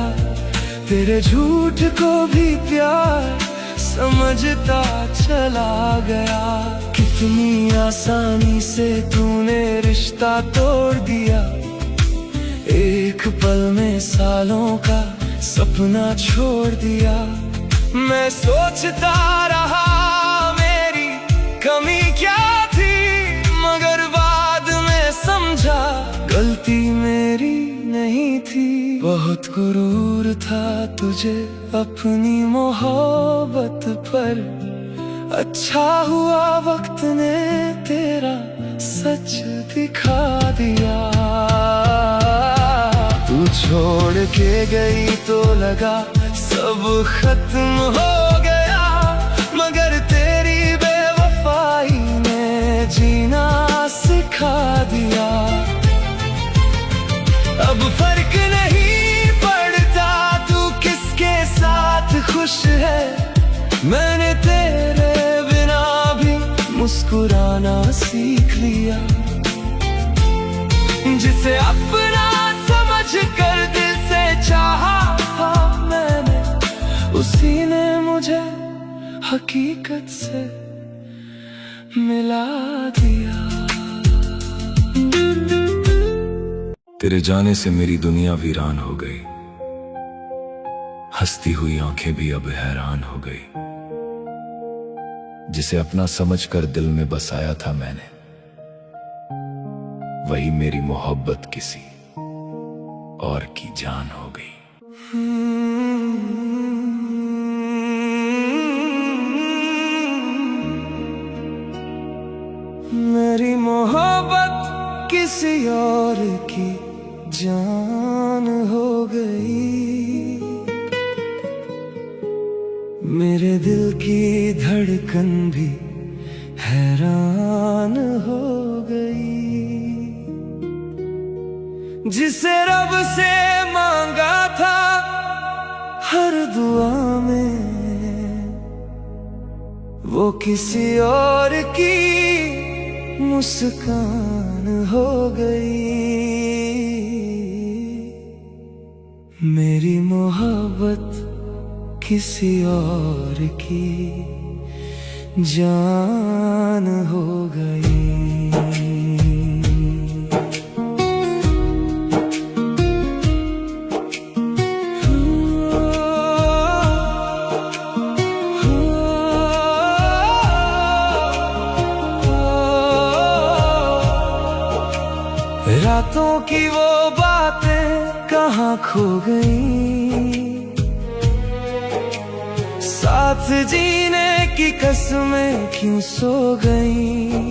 तेरे झूठ को भी प्यार समझता चला गया। कितनी आसानी से तूने रिश्ता तोड़ दिया, एक पल में सालों का सपना छोड़ दिया। मैं सोचता रहा मेरी कमी क्या थी, मगर बाद में समझा गलती मेरी नहीं थी। बहुत गुरूर था तुझे अपनी मोहब्बत पर, अच्छा हुआ वक्त ने तेरा सच दिखा दिया। तू छोड़ के गई तो लगा सब खत्म हो गया, मगर तेरी बेवफाई ने जीना सिखा दिया। अब फर्क नहीं पड़ता तू किसके साथ खुश है, मैंने तेरे बिना भी मुस्कुराना सीख लिया। जिसे अपना समझ कर दिल से चाहा था मैंने, उसी ने मुझे हकीकत से मिला दिया। तेरे जाने से मेरी दुनिया वीरान हो गई, हंसती हुई आंखें भी अब हैरान हो गई। जिसे अपना समझकर दिल में बसाया था मैंने, वही मेरी मोहब्बत किसी और की जान हो गई। मेरी मोहब्बत किसी और की जान हो गई, मेरे दिल की धड़कन भी हैरान हो गई। जिसे रब से मांगा था हर दुआ में, वो किसी और की मुस्कान हो गई। मेरी मोहब्बत किसी और की जान हो गई। रातों की वो बातें कहाँ खो गई, साथ जीने की कसमें क्यों सो गई।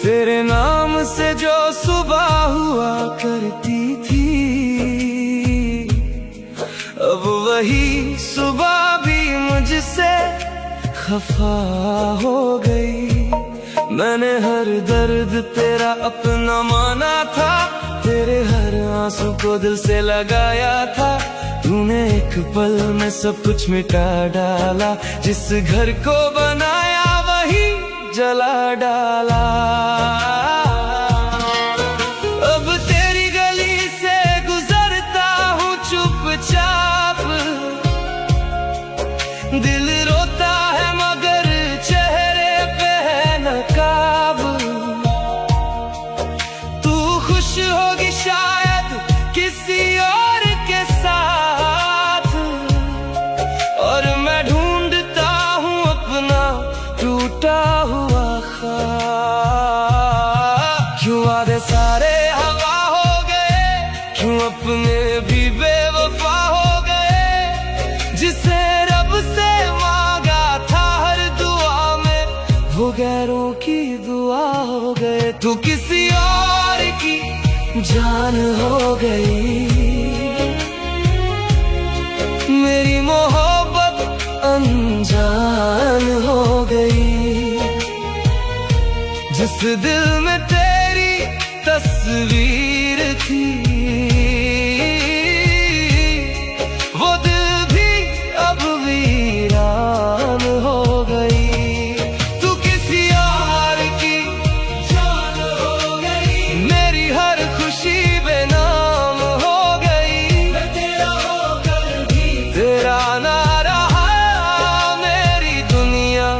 तेरे नाम से जो सुबह हुआ करती थी, अब वही सुबह भी मुझसे खफा हो गई। मैंने हर दर्द तेरा अपना माना था, तेरे हर आंसू को दिल से लगाया था। तूने एक पल में सब कुछ मिटा डाला, जिस घर को बनाया वही जला डाला। अब तेरी गली से गुजरता हूँ चुपचाप, दिल रोता है मगर चेहरे पे है नकाब। तू खुश होगी शायद किसी और के साथ, और मैं ढूंढता हूँ अपना टूटा हुआ ख्वाब। क्यों वादे सारे हवा हो गए, क्यों अपने भी बेवफा हो गए। जिसे रब से मांगा था हर दुआ में, वो गैरों की दुआ हो गए। तू किसी और की जान हो गई, मेरी मोहब्बत अनजान हो गई। जिस दिल में तेरी तस्वीर थी, वो दिल भी अब वीरान हो गई। तू किसी और की जान हो गई, मेरी हर खुशी बेनाम हो गई। मैं तेरा होकर भी तेरा ना रहा, मेरी दुनिया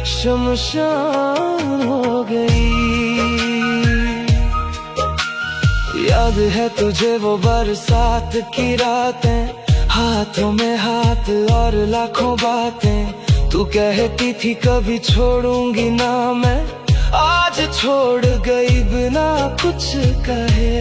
शमशान हो गई। याद है तुझे वो बरसात की रातें, हाथों में हाथ और लाखों बातें। तू कहती थी कभी छोड़ूंगी ना मैं, आज छोड़ गई बिना कुछ कहे।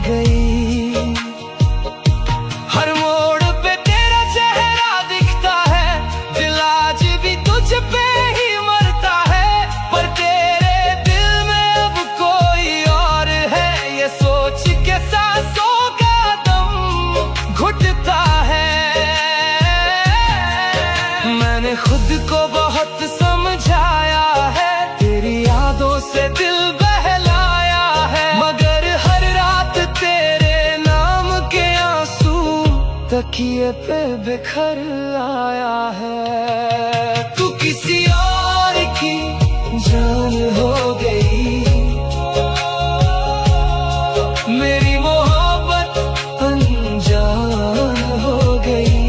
गई। हर मोड़ पे तेरा चेहरा दिखता है, दिल आज भी तुझ पे ही मरता है। पर तेरे दिल में अब कोई और है, ये सोच के सांसों का दम घुटता है। मैंने खुद को बहुत समझाया है, तेरी यादों से दिल बहलाया है। मगर हर रात तेरे नाम के आंसू तकिए पे बिखर आया है। तू किसी और की जान हो गई, मेरी मोहब्बत अनजान हो गई।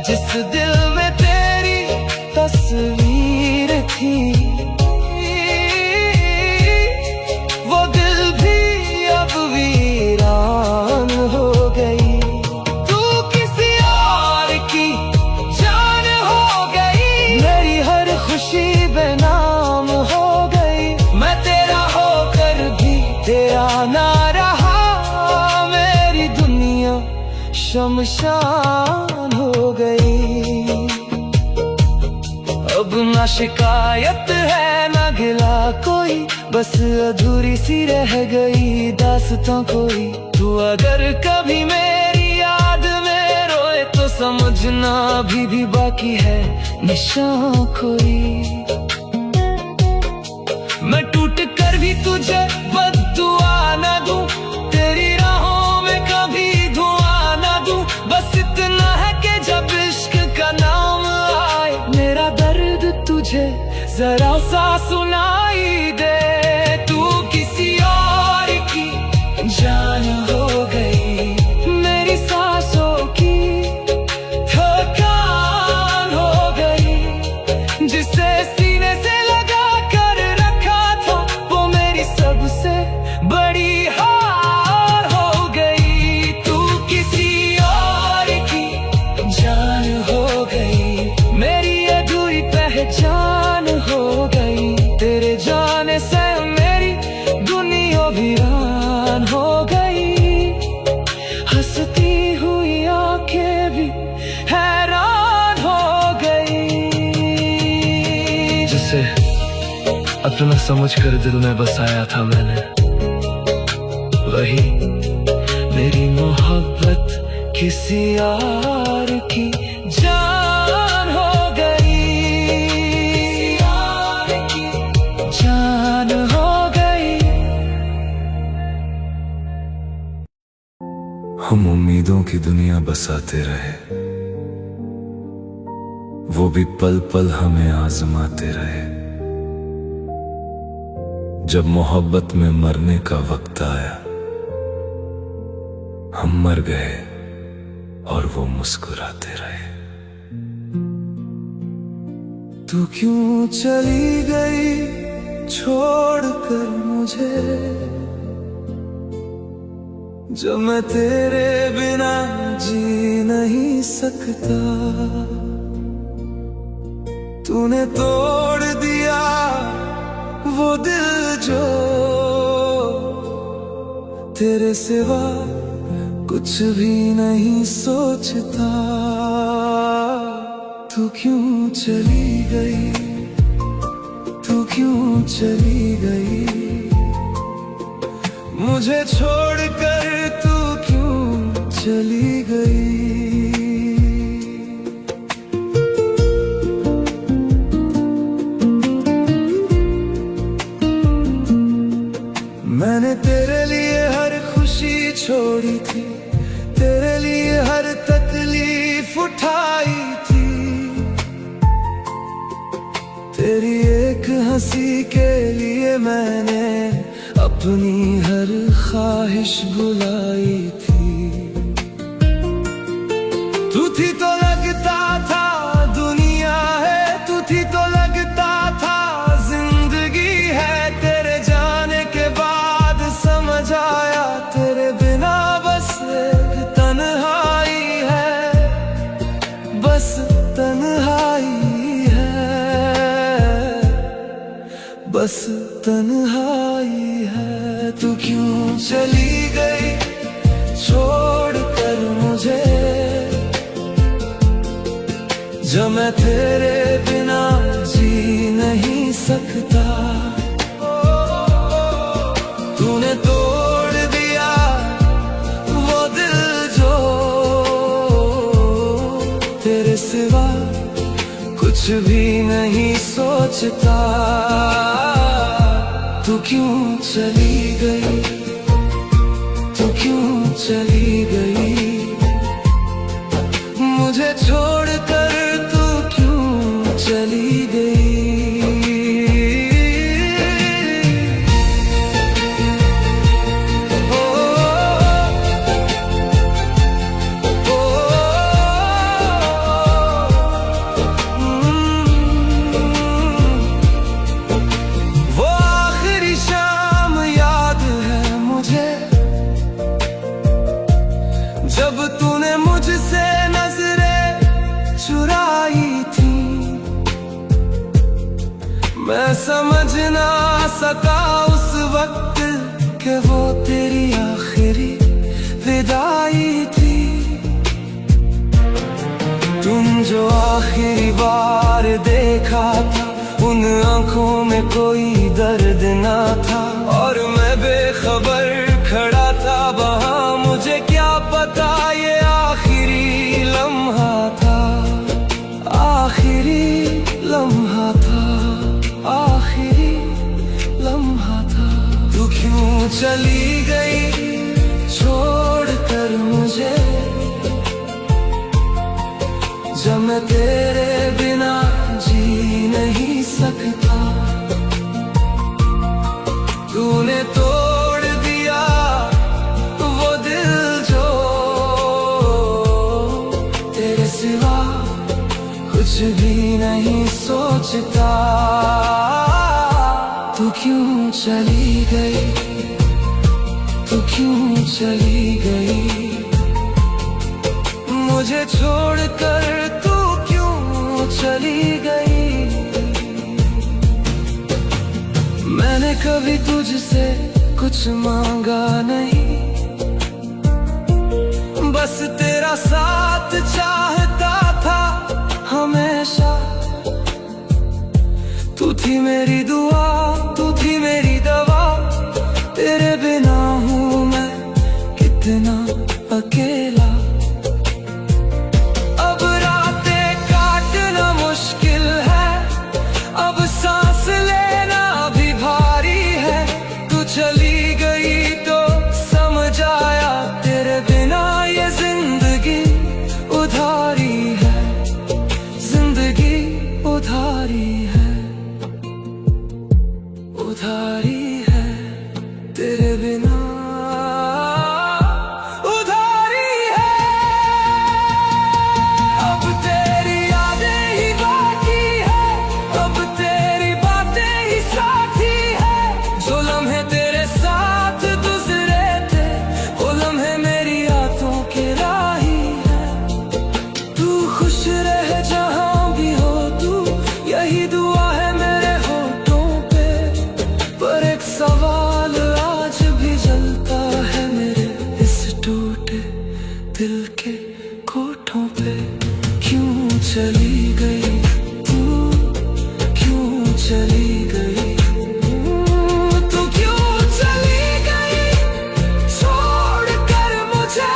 जिस दिल में तेरी तस्वीर थी, वो दिल भी अब वीरान हो गई। तू किसी और की जान हो गई, मेरी हर खुशी बेनाम हो गई। मैं तेरा होकर भी तेरा ना रहा, मेरी दुनिया शमशान हो गई। अब ना शिकायत है ना गिला कोई, बस अधूरी सी रह गई दास्तां कोई। तू अगर कभी मेरी याद में रोए तो समझना अभी भी बाकी है निशान कोई। मैं टूट कर भी तुझे बद्दुआ न दूं, तेरी राहों में कभी धुआं न दूं। बस इतना है कि जब इश्क का नाम आए, मेरा दर्द तुझे जरा सा सुनाई दे। तू किसी और की जान हो गई, मेरी सांसों की थकान हो गई। जिसे सीने से लगा कर रखा था, वो मेरी सबसे बड़ी हार हो गई। तू किसी और की जान हो गई, मेरी अधूरी पहचान हो गई। तेरे जाने से मेरी दुनिया वीरान हो गई। हंसती हुई आंखें भी हैरान हो गई। जिसे अपना समझकर दिल में बसाया था मैंने, वही मेरी मोहब्बत किसी और की जान हो गई। जान हो गई। हम उम्मीदों की दुनिया बसाते रहे, वो भी पल पल हमें आजमाते रहे। जब मोहब्बत में मरने का वक्त आया, हम मर गए और वो मुस्कुराते रहे। तू क्यों चली गई छोड़कर मुझे, जब मैं तेरे बिना जी नहीं सकता। तूने तोड़ दिया वो दिल जो तेरे सिवा कुछ भी नहीं सोचता। तू क्यों चली गई, तू क्यों चली गई, मुझे छोड़कर तू क्यों चली गई। मैंने तेरे लिए हर खुशी छोड़ी थी, तेरे लिए हर तकलीफ उठाई थी। तेरी एक हंसी के लिए मैंने अपनी हर ख्वाहिश बुलाई थी। तू थी तो लगता था दुनिया है, तू थी तो लगता था जिंदगी है। तेरे जाने के बाद समझ आया तेरे बिना बस एक तन्हाई है, बस तन्हाई है, बस तन्हाई है। तू क्यों चली गई छोड़ कर मुझे, जब मैं तेरे बिना जी नहीं सकता। तूने तोड़ दिया वो दिल जो तेरे सिवा कुछ भी नहीं सोचता। तू क्यों चली गई, तू क्यों चली गई मुझे छोड़कर, तू क्यों चली गई। जब तूने मुझसे नजरें चुराई थी, मैं समझ ना सका उस वक्त कि वो तेरी आखिरी विदाई थी। तुम जो आखिरी बार देखा था उन आंखों में कोई दर्द ना था, और मैं बेखबर खड़ा था वहां। मुझे क्या पता ये आखिरी लम्हा था, आखिरी लम्हा था, आखिरी लम्हा था। तू क्यों चली गई छोड़ कर मुझे, जब मैं तेरे बिना जी नहीं सकता। तूने तोड़ दिया वो दिल जो तेरे सिवा कुछ भी नहीं सोचता। तू क्यों चली गई, तू क्यों चली गई मुझे छोड़कर, तू क्यों चली गई। मैंने कभी तुझसे कुछ मांगा नहीं, बस तेरा साथ चाहता था हमेशा। तू थी मेरी दुआ, तू थी मेरी दवा, तेरे बिना हूँ मैं कितना अकेला। अब रातें काटना मुश्किल है, अब सांस लेना भी भारी है। तू चली गई तो समझ आया तेरे बिना ये जिंदगी उधारी है, जिंदगी उधारी है, उधारी है तेरे बिना उधारी है। अब तेरी यादें ही बाकी है, अब तेरी बातें ही साथी है। जो लम्हे तेरे साथ गुजरे थे वो लम्हे मेरी यादों के राही है। तू खुश रहे जहां भी हो तू, यही दुआ है मेरे होठों पे। पर एक सवाल आज भी जलता है मेरे इस टूटे दिल के कोठों पे। क्यों चली गई तू, क्यों चली गई, तू क्यों चली गई छोड़ कर मुझे,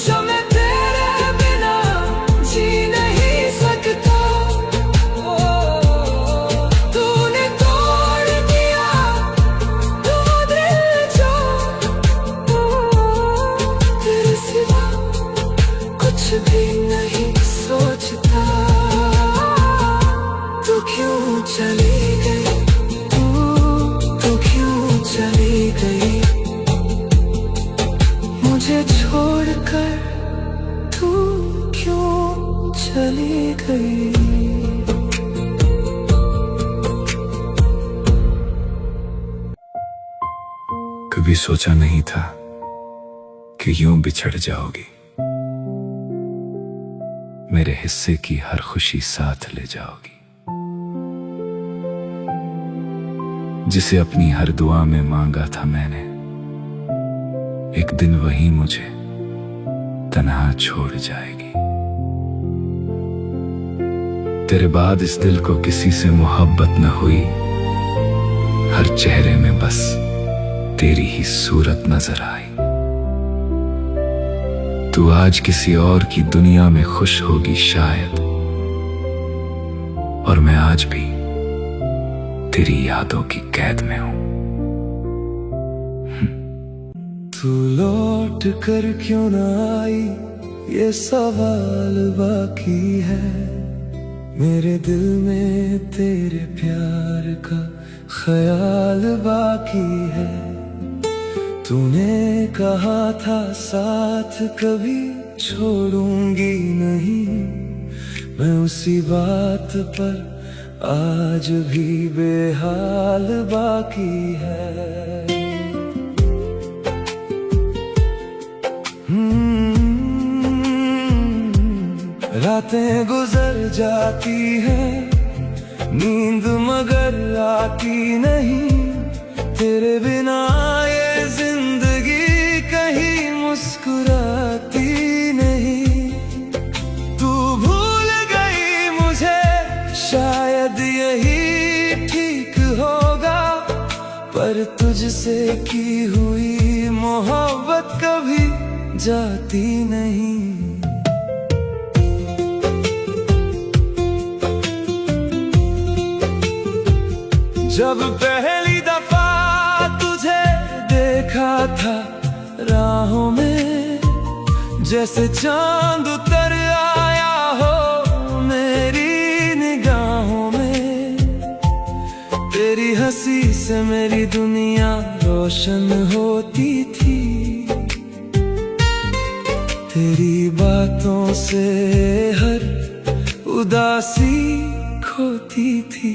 जब मैं तेरे बिना जी नहीं सकता। तूने तोड़ दिया वो दिल जो तेरे सिवा कुछ भी नहीं सोचता। तू क्यों चली गई, तू क्यों चली गई मुझे छोड़कर, तू क्यों चली गई। कभी सोचा नहीं था कि यूं बिछड़ जाओगी, मेरे हिस्से की हर खुशी साथ ले जाओगी। जिसे अपनी हर दुआ में मांगा था मैंने, एक दिन वही मुझे तन्हा छोड़ जाएगी। तेरे बाद इस दिल को किसी से मोहब्बत न हुई, हर चेहरे में बस तेरी ही सूरत नजर आई। तू आज किसी और की दुनिया में खुश होगी शायद, और मैं आज भी तेरी यादों की कैद में हूं। तू लौट कर क्यों ना आई, ये सवाल बाकी है। मेरे दिल में तेरे प्यार का ख्याल बाकी है। तूने कहा था साथ कभी छोड़ूंगी नहीं, मैं उसी बात पर आज भी बेहाल बाकी है। रातें गुजर जाती हैं, नींद मगर आती नहीं। तेरे बिना ये जिंदगी कहीं मुस्कुराती नहीं। तू भूल गई मुझे, शायद यही ठीक होगा, पर तुझसे की हुई मोहब्बत कभी जाती नहीं। जब पहली दफा तुझे देखा था राहों में, जैसे चांद उतर आया हो मेरी निगाहों में। तेरी हंसी से मेरी दुनिया रोशन होती थी, तेरी बातों से हर उदासी खोती थी।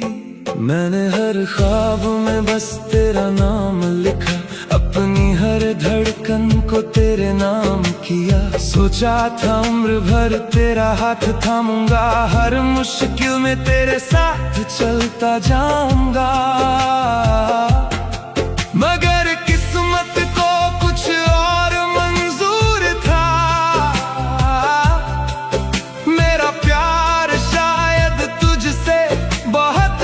मैंने हर ख्वाब में बस तेरा नाम लिखा, अपनी हर धड़कन को तेरे नाम किया। सोचा था उम्र भर तेरा हाथ थामूंगा, हर मुश्किल में तेरे साथ चलता जाऊंगा। मगर किस्मत को कुछ और मंजूर था, मेरा प्यार शायद तुझसे बहुत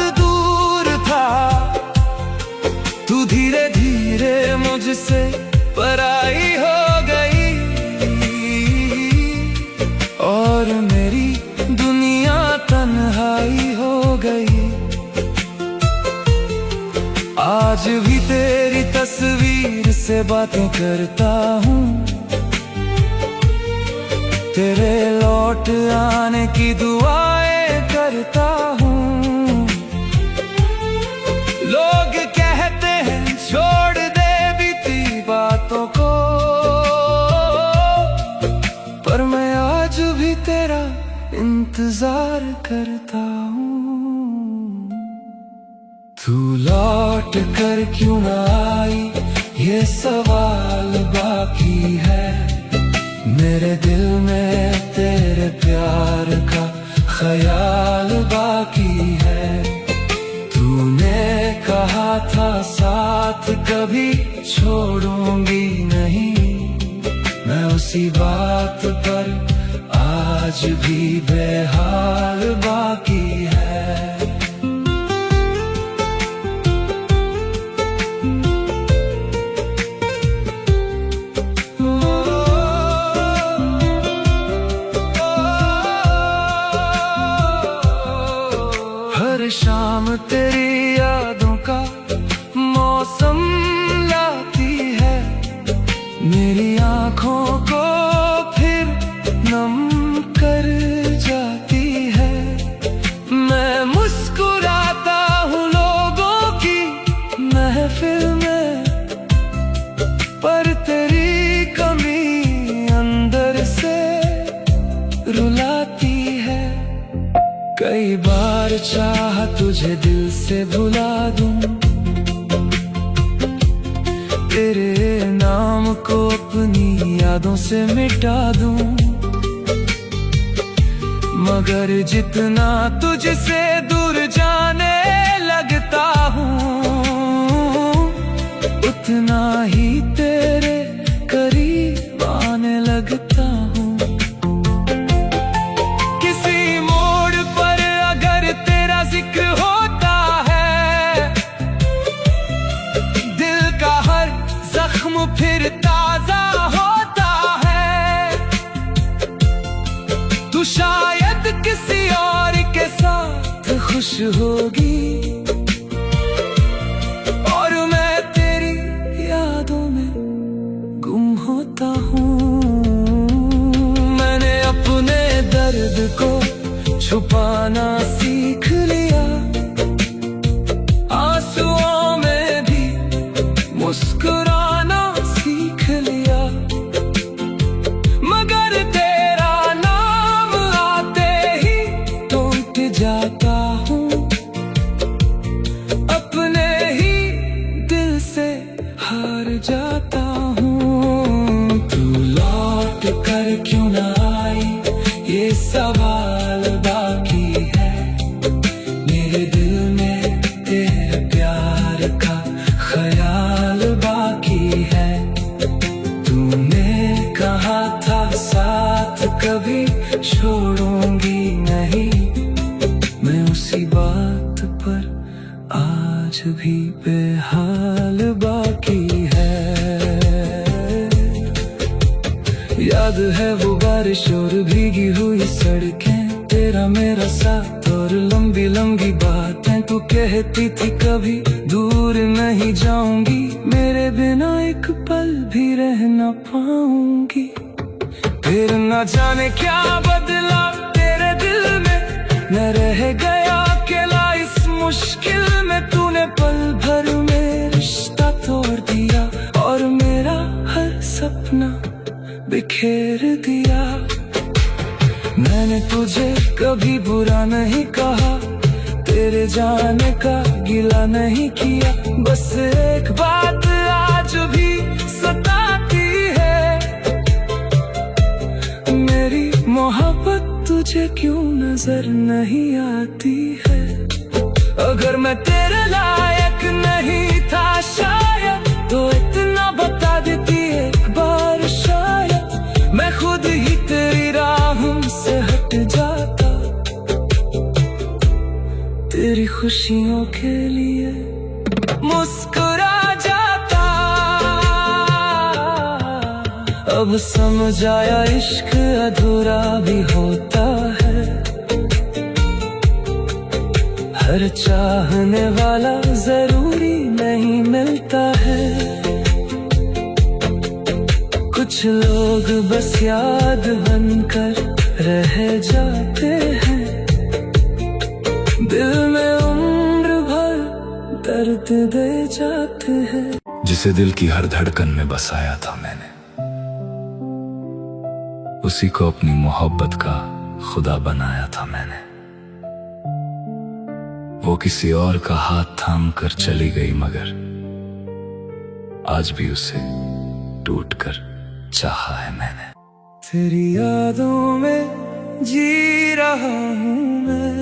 धीरे धीरे मुझसे पराई हो गई, और मेरी दुनिया तन्हाई हो गई। आज भी तेरी तस्वीर से बातें करता हूँ, तेरे लौट आने की दुआएं करता हूँ। लोग कहते हैं छोड़ दे बीती बातों को, पर मैं आज भी तेरा इंतजार करता हूँ। तू लौट कर क्यों ना आई, ये सवाल बाकी है। मेरे दिल में तेरे प्यार का ख्याल बाकी है। तूने कहा था साथ कभी छोड़ूंगी नहीं, मैं उसी बात पर आज भी बेहाल बाकी है। हर शाम तेरी यादों का मौसम लाती है, मेरी आँखों को फिर नम कर जाती है। मैं मुस्कुराता हूँ लोगों की महफिल में, पर तेरी कमी अंदर से रुलाती है। कई बार चाहा तुझे दिल से भुला दूं, तेरे नाम को अपनी यादों से मिटा दूं, मगर जितना तुझसे दूर जाने लगता हूँ, जख्म फिर ताजा होता है। तू शायद किसी और के साथ खुश होगी और मैं तेरी यादों में गुम होता हूँ। मैंने अपने दर्द को छुपाना सीख लिया, आंसुओं में भी मुस्कुराना सीख लिया। मगर तेरा नाम आते ही टूट जाता हूँ, अपने ही दिल से हार जाता हूँ। तू लौट कर क्यों ना आई, ये सवाल बाकी है। मेरे दिल में तेरे प्यार का ख्याल बाकी है। तूने कहा था साथ कभी छोड़ूंगी नहीं, मैं उसी बात पर आज भी बेहाल बाकी है। याद है वो बारिश और भीगी हुई सड़कें, तेरा मेरा साथ और लंबी लंबी बातें। तू कहती थी कभी दूर नहीं जाऊंगी, मेरे बिना एक पल भी रह ना पाऊंगी। फिर न जाने क्या बदला तेरे दिल में, मैं रह गया अकेला इस मुश्किल में। तूने पल भर में रिश्ता तोड़ दिया और मेरा हर सपना बिखेर दिया। मैंने तुझे कभी बुरा नहीं कहा, तेरे जाने का गिला नहीं किया। बस एक बात आज भी सताती है, मेरी मोहब्बत तुझे क्यों नजर नहीं आती है। अगर मैं तेरे लायक नहीं था शायद, तो इतना बता देती एक बार शायद। मैं खुद ही तेरी राहों से हट जाता, तेरी खुशियों के लिए मुस्कुरा जाता। अब समझ आया इश्क अधूरा भी होता है, हर चाहने वाला जरूरी नहीं मिलता है। कुछ लोग बस याद बनकर रह जाते हैं, दिल में उम्र भर दर्द दे जाते हैं। जिसे दिल की हर धड़कन में बसाया था मैंने, उसी को अपनी मोहब्बत का खुदा बनाया था मैंने। वो किसी और का हाथ थाम कर चली गई, मगर आज भी उसे टूट कर चाहा है मैंने। तेरी यादों में जी रहा हूँ मैं,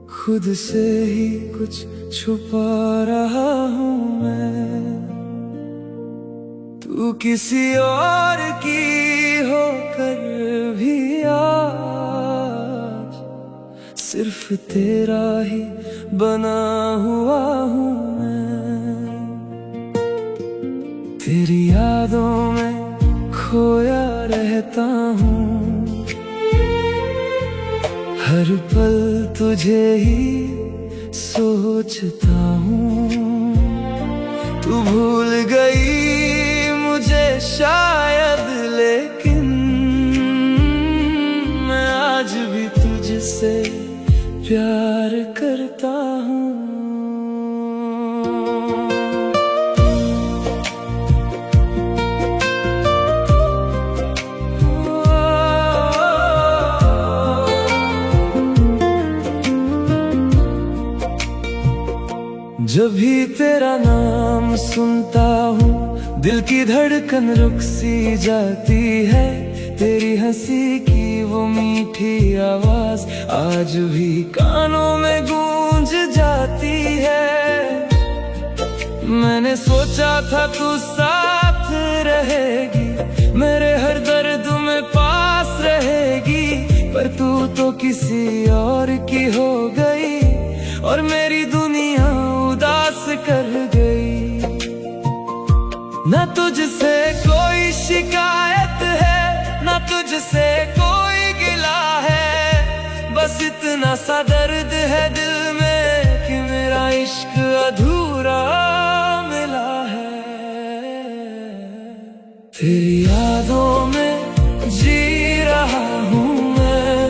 खुद से ही कुछ छुपा रहा हूँ मैं। तू किसी और की होकर भी आज सिर्फ तेरा ही बना हुआ हूँ मैं। तेरी यादों में खोया रहता हूँ, हर पल तुझे ही सोचता हूँ। तू भूल गई मुझे शायद, लेकिन मैं आज भी तुझसे प्यार करता हूँ। जब भी तेरा नाम सुनता हूँ, दिल की धड़कन रुक सी जाती है। तेरी हंसी की वो मीठी आवाज आज भी कानों में गूंज जाती है। मैंने सोचा था तू साथ रहेगी, मेरे हर दर्द में पास रहेगी, पर तू तो किसी और की हो गई और मेरी दुनिया उदास कर गई। तेरी यादों में जी रहा हूँ मैं,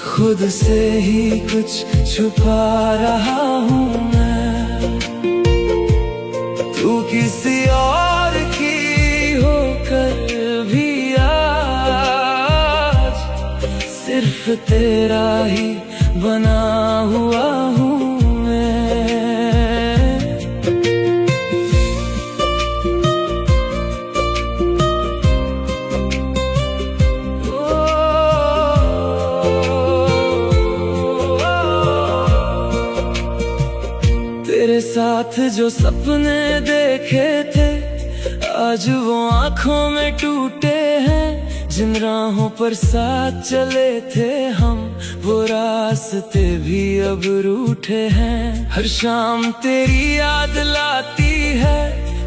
खुद से ही कुछ छुपा रहा हूँ मैं। तू किसी और की होकर भी आज सिर्फ तेरा ही बना हुआ हूँ मैं। तेरे साथ जो सपने देखे थे आज वो आंखों में टूटे हैं। जिन राहों पर साथ चले थे हम वो रास्ते भी अब रूठे हैं। हर शाम तेरी याद लाती है,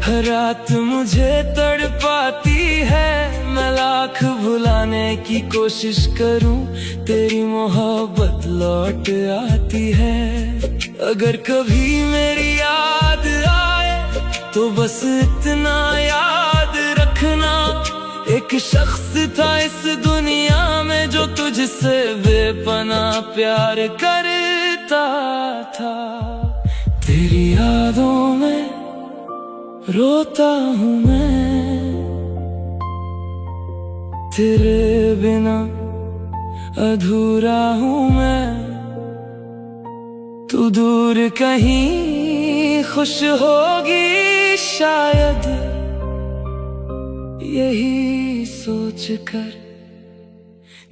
हर रात मुझे तड़पाती है। मैं लाख भुलाने की कोशिश करूं तेरी मोहब्बत लौट आती है। अगर कभी मेरी याद आए तो बस इतना याद रखना, एक शख्स था इस दुनिया में जो तुझसे बेपनाह प्यार करता था। तेरी यादों में रोता हूँ मैं, तेरे बिना अधूरा हूँ मैं। तू दूर कहीं खुश होगी शायद, यही सोच कर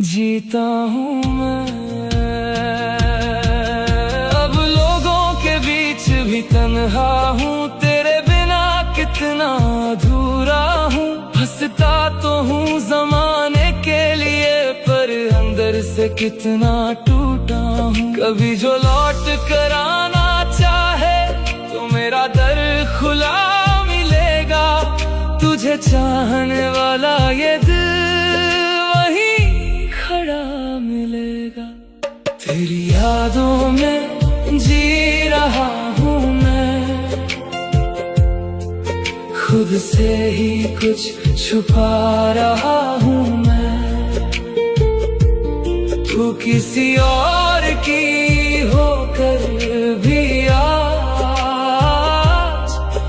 जीता हूँ मैं। अब लोगों के बीच भी तन्हा हूँ, तेरे बिना कितना अधूरा हूँ। हंसता तो हूँ ज़माने के लिए पर अंदर से कितना टूटा हूँ। कभी जो लौट कर आना चाहे तो मेरा दर खुला मिलेगा। तुझे चाहने वाला ये दिल वहीं खड़ा मिलेगा। तेरी यादों में जी रहा हूँ मैं, खुद से ही कुछ छुपा रहा हूँ मैं। तू किसी और की होकर भी आज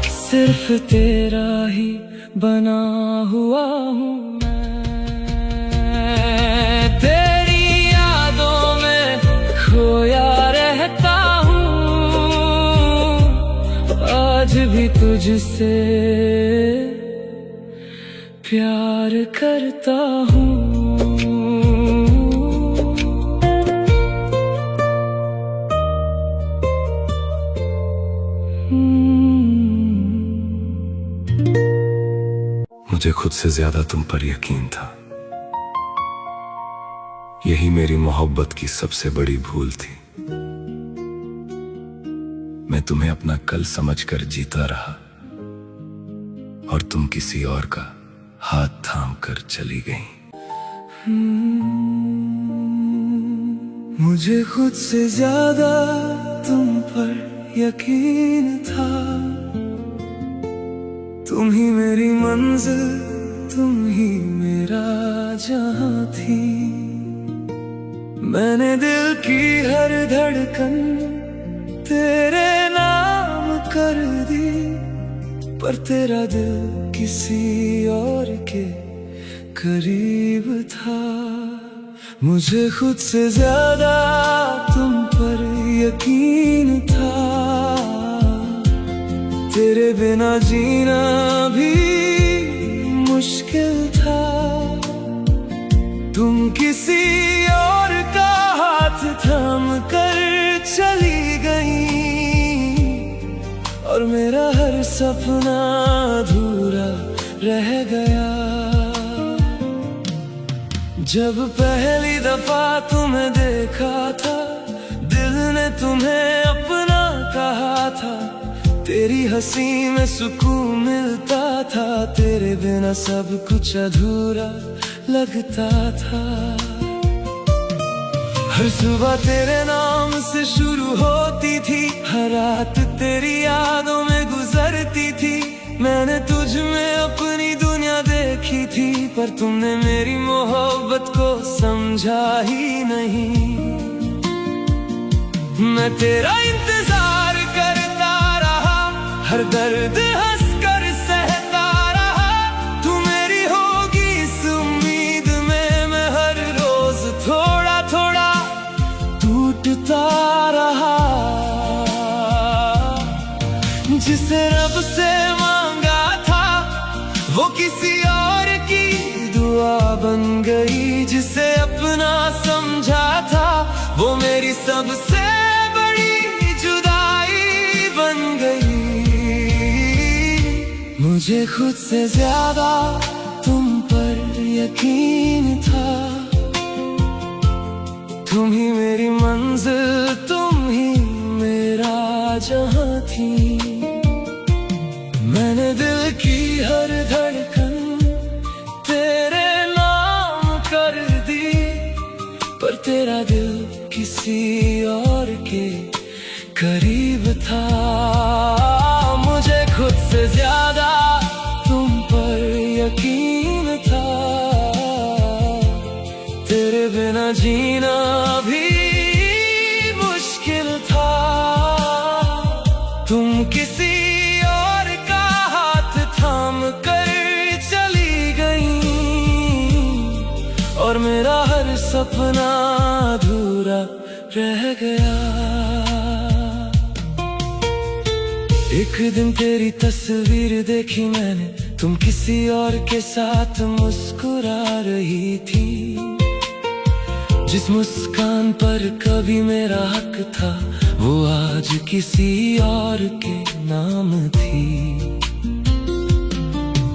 सिर्फ तेरा ही बना हुआ हूँ मैं। तेरी यादों में खोया रहता हूँ, आज भी तुझसे प्यार करता हूँ। मुझे खुद से ज्यादा तुम पर यकीन था, यही मेरी मोहब्बत की सबसे बड़ी भूल थी। मैं तुम्हें अपना कल समझकर जीता रहा और तुम किसी और का हाथ थाम कर चली गई। मुझे खुद से ज्यादा तुम पर यकीन था, तुम ही मेरी मंजिल, तुम ही मेरा जहां थी। मैंने दिल की हर धड़कन तेरे नाम कर दी, पर तेरा दिल किसी और के करीब था। मुझे खुद से ज्यादा तुम पर यकीन था, तेरे बिना जीना भी मुश्किल था। तुम किसी और का हाथ थाम कर चली गई और मेरा हर सपना अधूरा रह गया। जब पहली दफा तुम्हें देखा था, दिल ने तुम्हें अपना कहा था। तेरी हंसी में सुकून मिलता था, तेरे बिना सब कुछ अधूरा लगता था। हर सुबह तेरे नाम से शुरू होती थी, हर रात तेरी यादों में गुजरती थी। मैंने तुझ में पर तुमने मेरी मोहब्बत को समझा ही नहीं। मैं तेरा इंतजार करता रहा, हर दर्द हंसकर सहता रहा। तू मेरी होगी इस उम्मीद में, मैं हर रोज थोड़ा थोड़ा टूटता रहा। जिसे रब से मांगा था वो किसी और की दुआ बन गई। जिसे अपना समझा था वो मेरी सबसे बड़ी जुदाई बन गई। मुझे खुद से ज्यादा तुम पर यकीन था। तुम ही मेरी मंजिल, तुम ही मेरा जहां थी। मैंने दिल की हर धड़कन तेरे नाम कर दी, पर तेरा दिल किसी और के करीब था। मुझे खुद से ज्यादा तुम पर यकीन था। तेरे बिना जीना भी मुश्किल था। तुम किसी और मेरा हर सपना अधूरा रह गया। एक दिन तेरी तस्वीर देखी मैंने, तुम किसी और के साथ मुस्कुरा रही थी। जिस मुस्कान पर कभी मेरा हक था वो आज किसी और के नाम थी।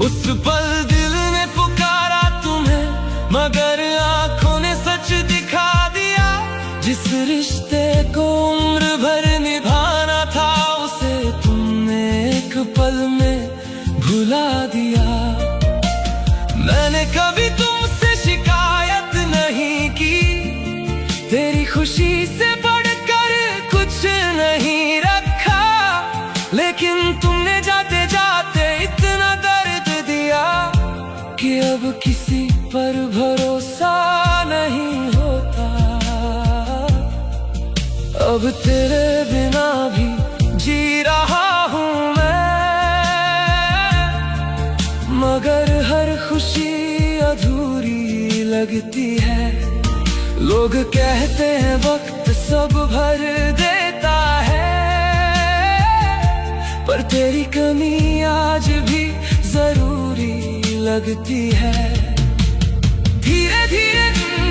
उस पल दिल ने पुकारा तुम्हें, मगर आंखों ने सच दिखा दिया। जिस रिश्ते को उम्र भर निभाना था उसे तुमने एक पल में भुला दिया। मैंने कभी तुमसे शिकायत नहीं की, तेरी खुशी से बढ़कर कुछ नहीं रखा। लेकिन तुमने जाते जाते इतना दर्द दिया कि अब किसी पर भरोसा नहीं होता। अब तेरे बिना भी जी रहा हूँ मैं, मगर हर खुशी अधूरी लगती है। लोग कहते हैं वक्त सब भर देता है, पर तेरी कमी आज भी जरूरी लगती है। धीरे धीरे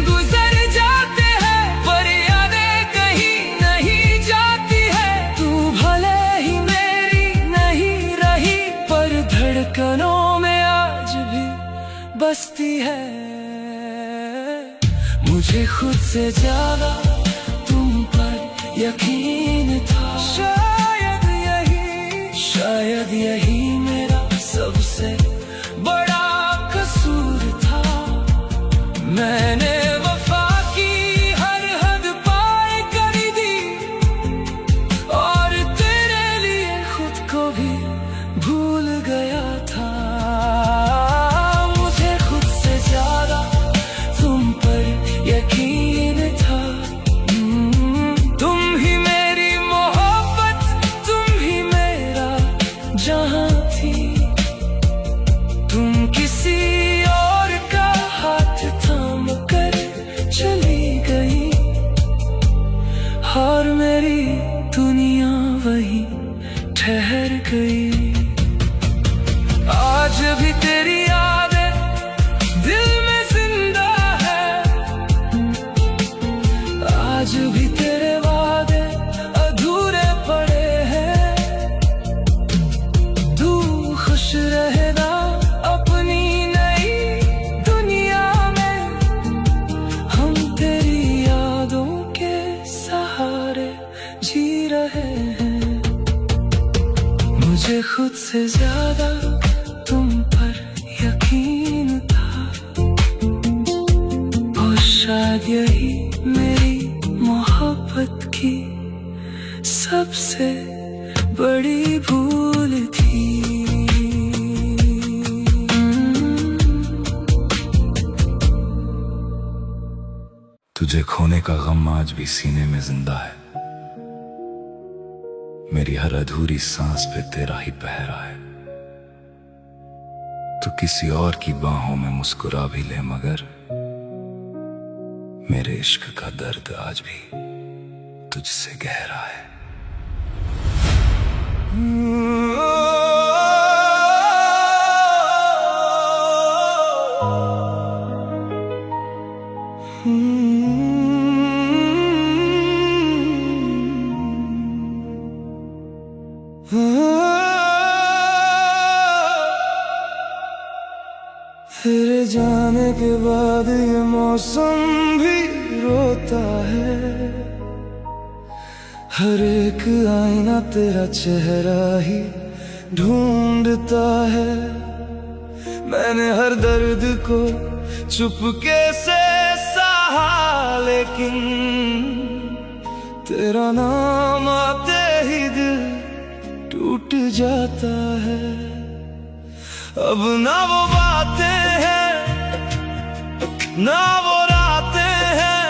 गुजर जाते हैं पर यादें कहीं नहीं जाती है। तू भले ही मेरी नहीं रही पर धड़कनों में आज भी बसती है। मुझे खुद से ज्यादा तुम पर यकीन था। शायद यही मेरा सबसे बड़ा कसूर था। मैंने वफा की हर हद पार कर दी और तेरे लिए खुद को भी भूल गया था। मुझे खुद से ज्यादा तुम पर यकीन था। तुम ही मेरी मोहब्बत, तुम ही मेरा जहां थी। तुम किसी और का हाथ थाम कर चली गई और मेरी दुनिया वही ठहर गई। आज भी तेरी यादें दिल में जिंदा है, आज भी तेरे वादे अधूरे पड़े हैं। तू खुश रहना अपनी नई दुनिया में, हम तेरी यादों के सहारे जी रहे हैं। मुझे खुद से ज्यादा तुम पर यकीन था और शायद यही मेरी मोहब्बत की सबसे बड़ी भूल थी। तुझे खोने का गम आज भी सीने में जिंदा है। मेरी हर अधूरी सांस पे तेरा ही पहरा है। तू किसी और की बाहों में मुस्कुरा भी ले, मगर मेरे इश्क का दर्द आज भी तुझसे गहरा है। तेरे जाने के बाद ये मौसम भी रोता है। हर एक आईना तेरा चेहरा ही ढूंढता है। मैंने हर दर्द को चुपके से सहा, लेकिन तेरा नाम आते ही दिल टूट जाता है। अब ना वो बातें हैं ना वो रातें हैं,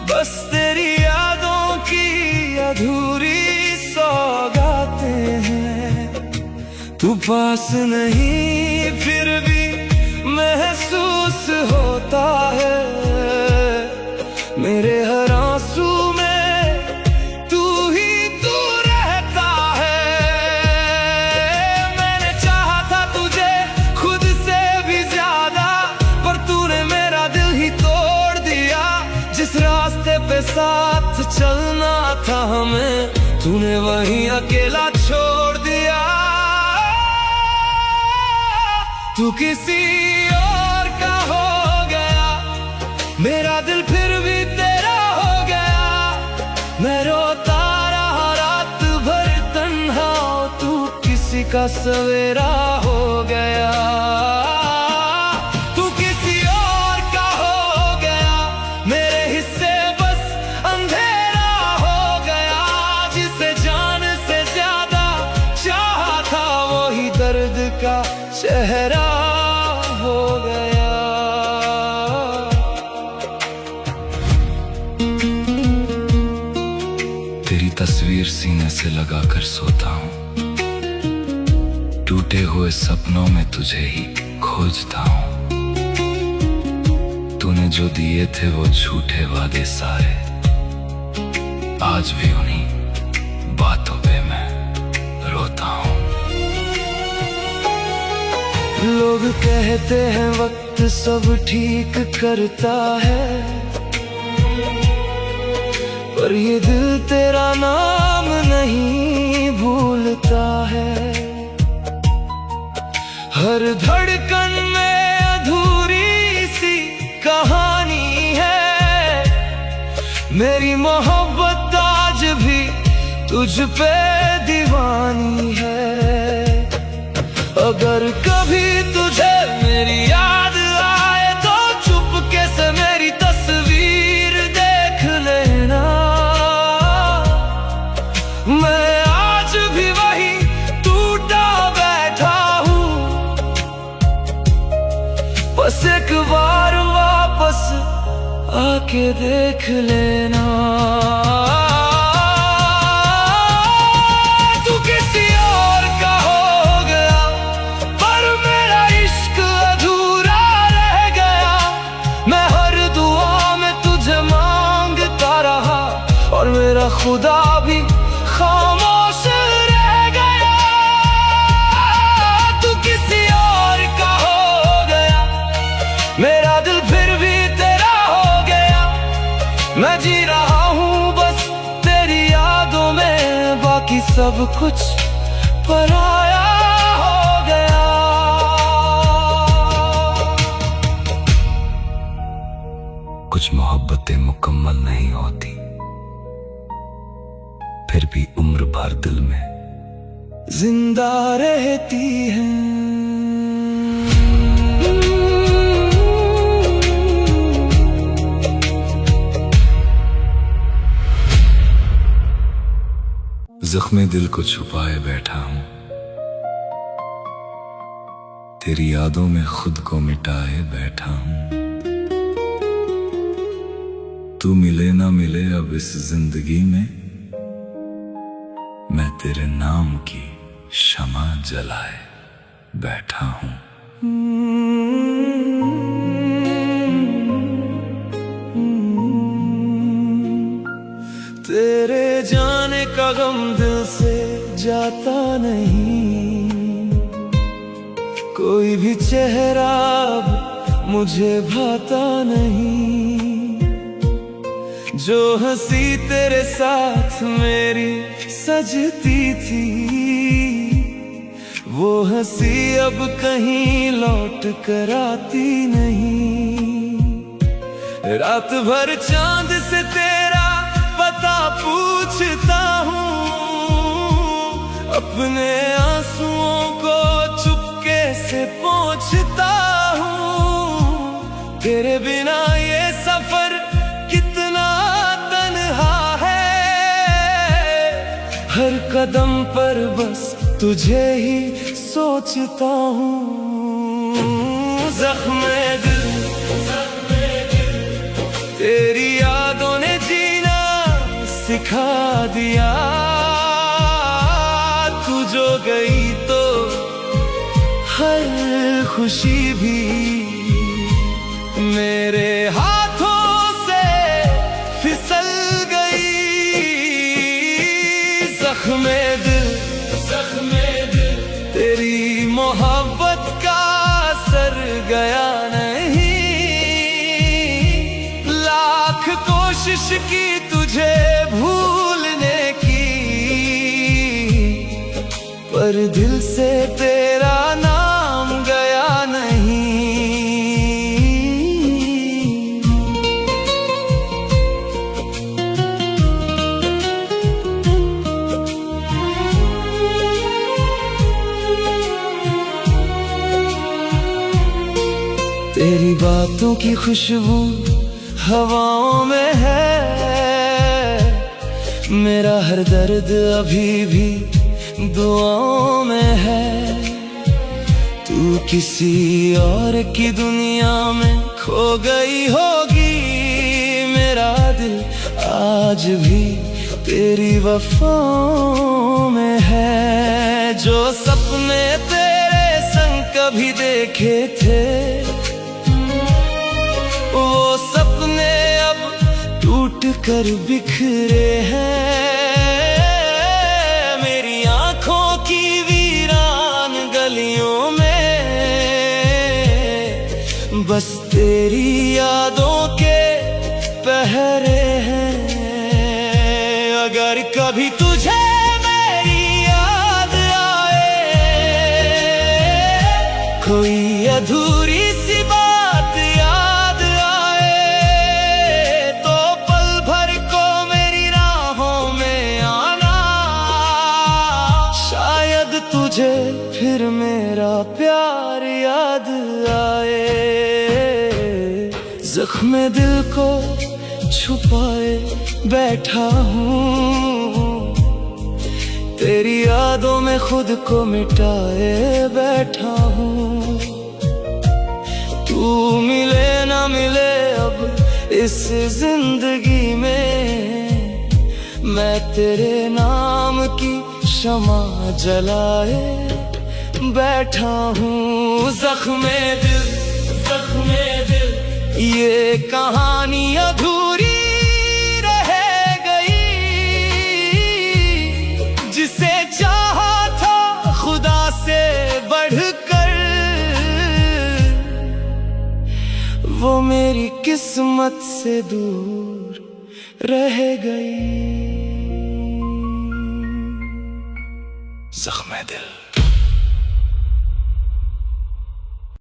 बस तेरी यादों की अधूरी सौगातें हैं। तू पास नहीं फिर भी महसूस होता है। मेरे हर आंसू में तू ही तू रहता है। मैंने चाहा था तुझे खुद से भी ज्यादा, पर तूने मेरा दिल ही तोड़ दिया। जिस रास्ते पे साथ चलना था हमें, तूने वहीं अकेला छोड़ दिया। तू किसी और का हो गया, मेरा दिल फिर भी तेरा हो गया। मैं रोता रहा रात भर तन्हा, तू किसी का सवेरा हो गया। तू किसी और का हो गया, मेरे हिस्से बस अंधेरा हो गया। जिसे जान से ज्यादा चाहा था, वही दर्द का चेहरा हो गया। तेरी तस्वीर सीने से लगाकर सोता हूँ। टूटे हुए सपनों में तुझे ही खोजता हूँ। तूने जो दिए थे वो झूठे वादे सारे, आज भी उन्हीं बातों पे मैं रोता हूँ। लोग कहते हैं वक्त सब ठीक करता है, पर ये दिल तेरा नाम नहीं भूलता है। हर धड़कन में अधूरी सी कहानी है। मेरी मोहब्बत आज भी तुझ पे दीवानी है। अगर कभी तुझे मेरी याद आए, तो चुपके से मेरी तस्वीर देख लेना। मैं आज भी वही टूटा बैठा हूँ, बस एक बार वापस आके देख लेना। मेरा खुदा भी खामोश रह गया। तू किसी और का हो गया, मेरा दिल फिर भी तेरा हो गया। मैं जी रहा हूँ बस तेरी यादों में, बाकी सब कुछ पराया हो गया। कुछ मोहब्बतें मुकम्मल नहीं होती, फिर भी उम्र भर दिल में जिंदा रहती हैं। जख्मे दिल को छुपाए बैठा हूँ, तेरी यादों में खुद को मिटाए बैठा हूँ। तू मिले ना मिले अब इस जिंदगी में, मैं तेरे नाम की शमा जलाए बैठा हूं। तेरे जाने का गम दिल से जाता नहीं, कोई भी चेहरा अब मुझे भाता नहीं। जो हंसी तेरे साथ मेरी सजती थी, वो हंसी अब कहीं लौट कर आती नहीं। रात भर चांद से तेरा पता पूछता हूँ, अपने आंसुओं को चुपके से पोंछता हूँ। तेरे बिना ये सफर कितना तन्हा है, हर कदम पर बस तुझे ही सोचता हूँ। ज़ख्मे दिल तेरी यादों ने जीना सिखा दिया। तू जो गई तो हर खुशी भी मेरे हाथों से फिसल गई। ज़ख्मे दिल तेरी मोहब्बत का असर गया नहीं। लाख कोशिश की तुझे भूलने की, पर दिल से तेरा नाम गया नहीं। तेरी बातों की खुशबू हवाओं में है, मेरा हर दर्द अभी भी दुआओं में है। तू किसी और की दुनिया में खो गई होगी, मेरा दिल आज भी तेरी वफाओं में है। जो सपने तेरे संग कभी देखे थे, वो सपने अब टूट कर बिखरे हैं। मेरी आंखों की वीरान गलियों में बस तेरी यादों के पहरे हैं। अगर कभी तुझे मेरी याद आए, कोई अधूरी सी बात याद आए, तो पल भर को मेरी राहों में आना। शायद तुझे फिर मेरा प्यार याद आए। ज़ख्मे दिल को छुपाए बैठा हूँ, तेरी यादों में खुद को मिटाए बैठा हूँ। तू मिले ना मिले अब इस जिंदगी में, मैं तेरे नाम की शमा जलाए बैठा हूँ। ज़ख्मे दिल ये कहानी अधूरी रह गई, जिसे चाहा था खुदा से बढ़कर, वो मेरी किस्मत से दूर रह गई। ज़ख्मे दिल।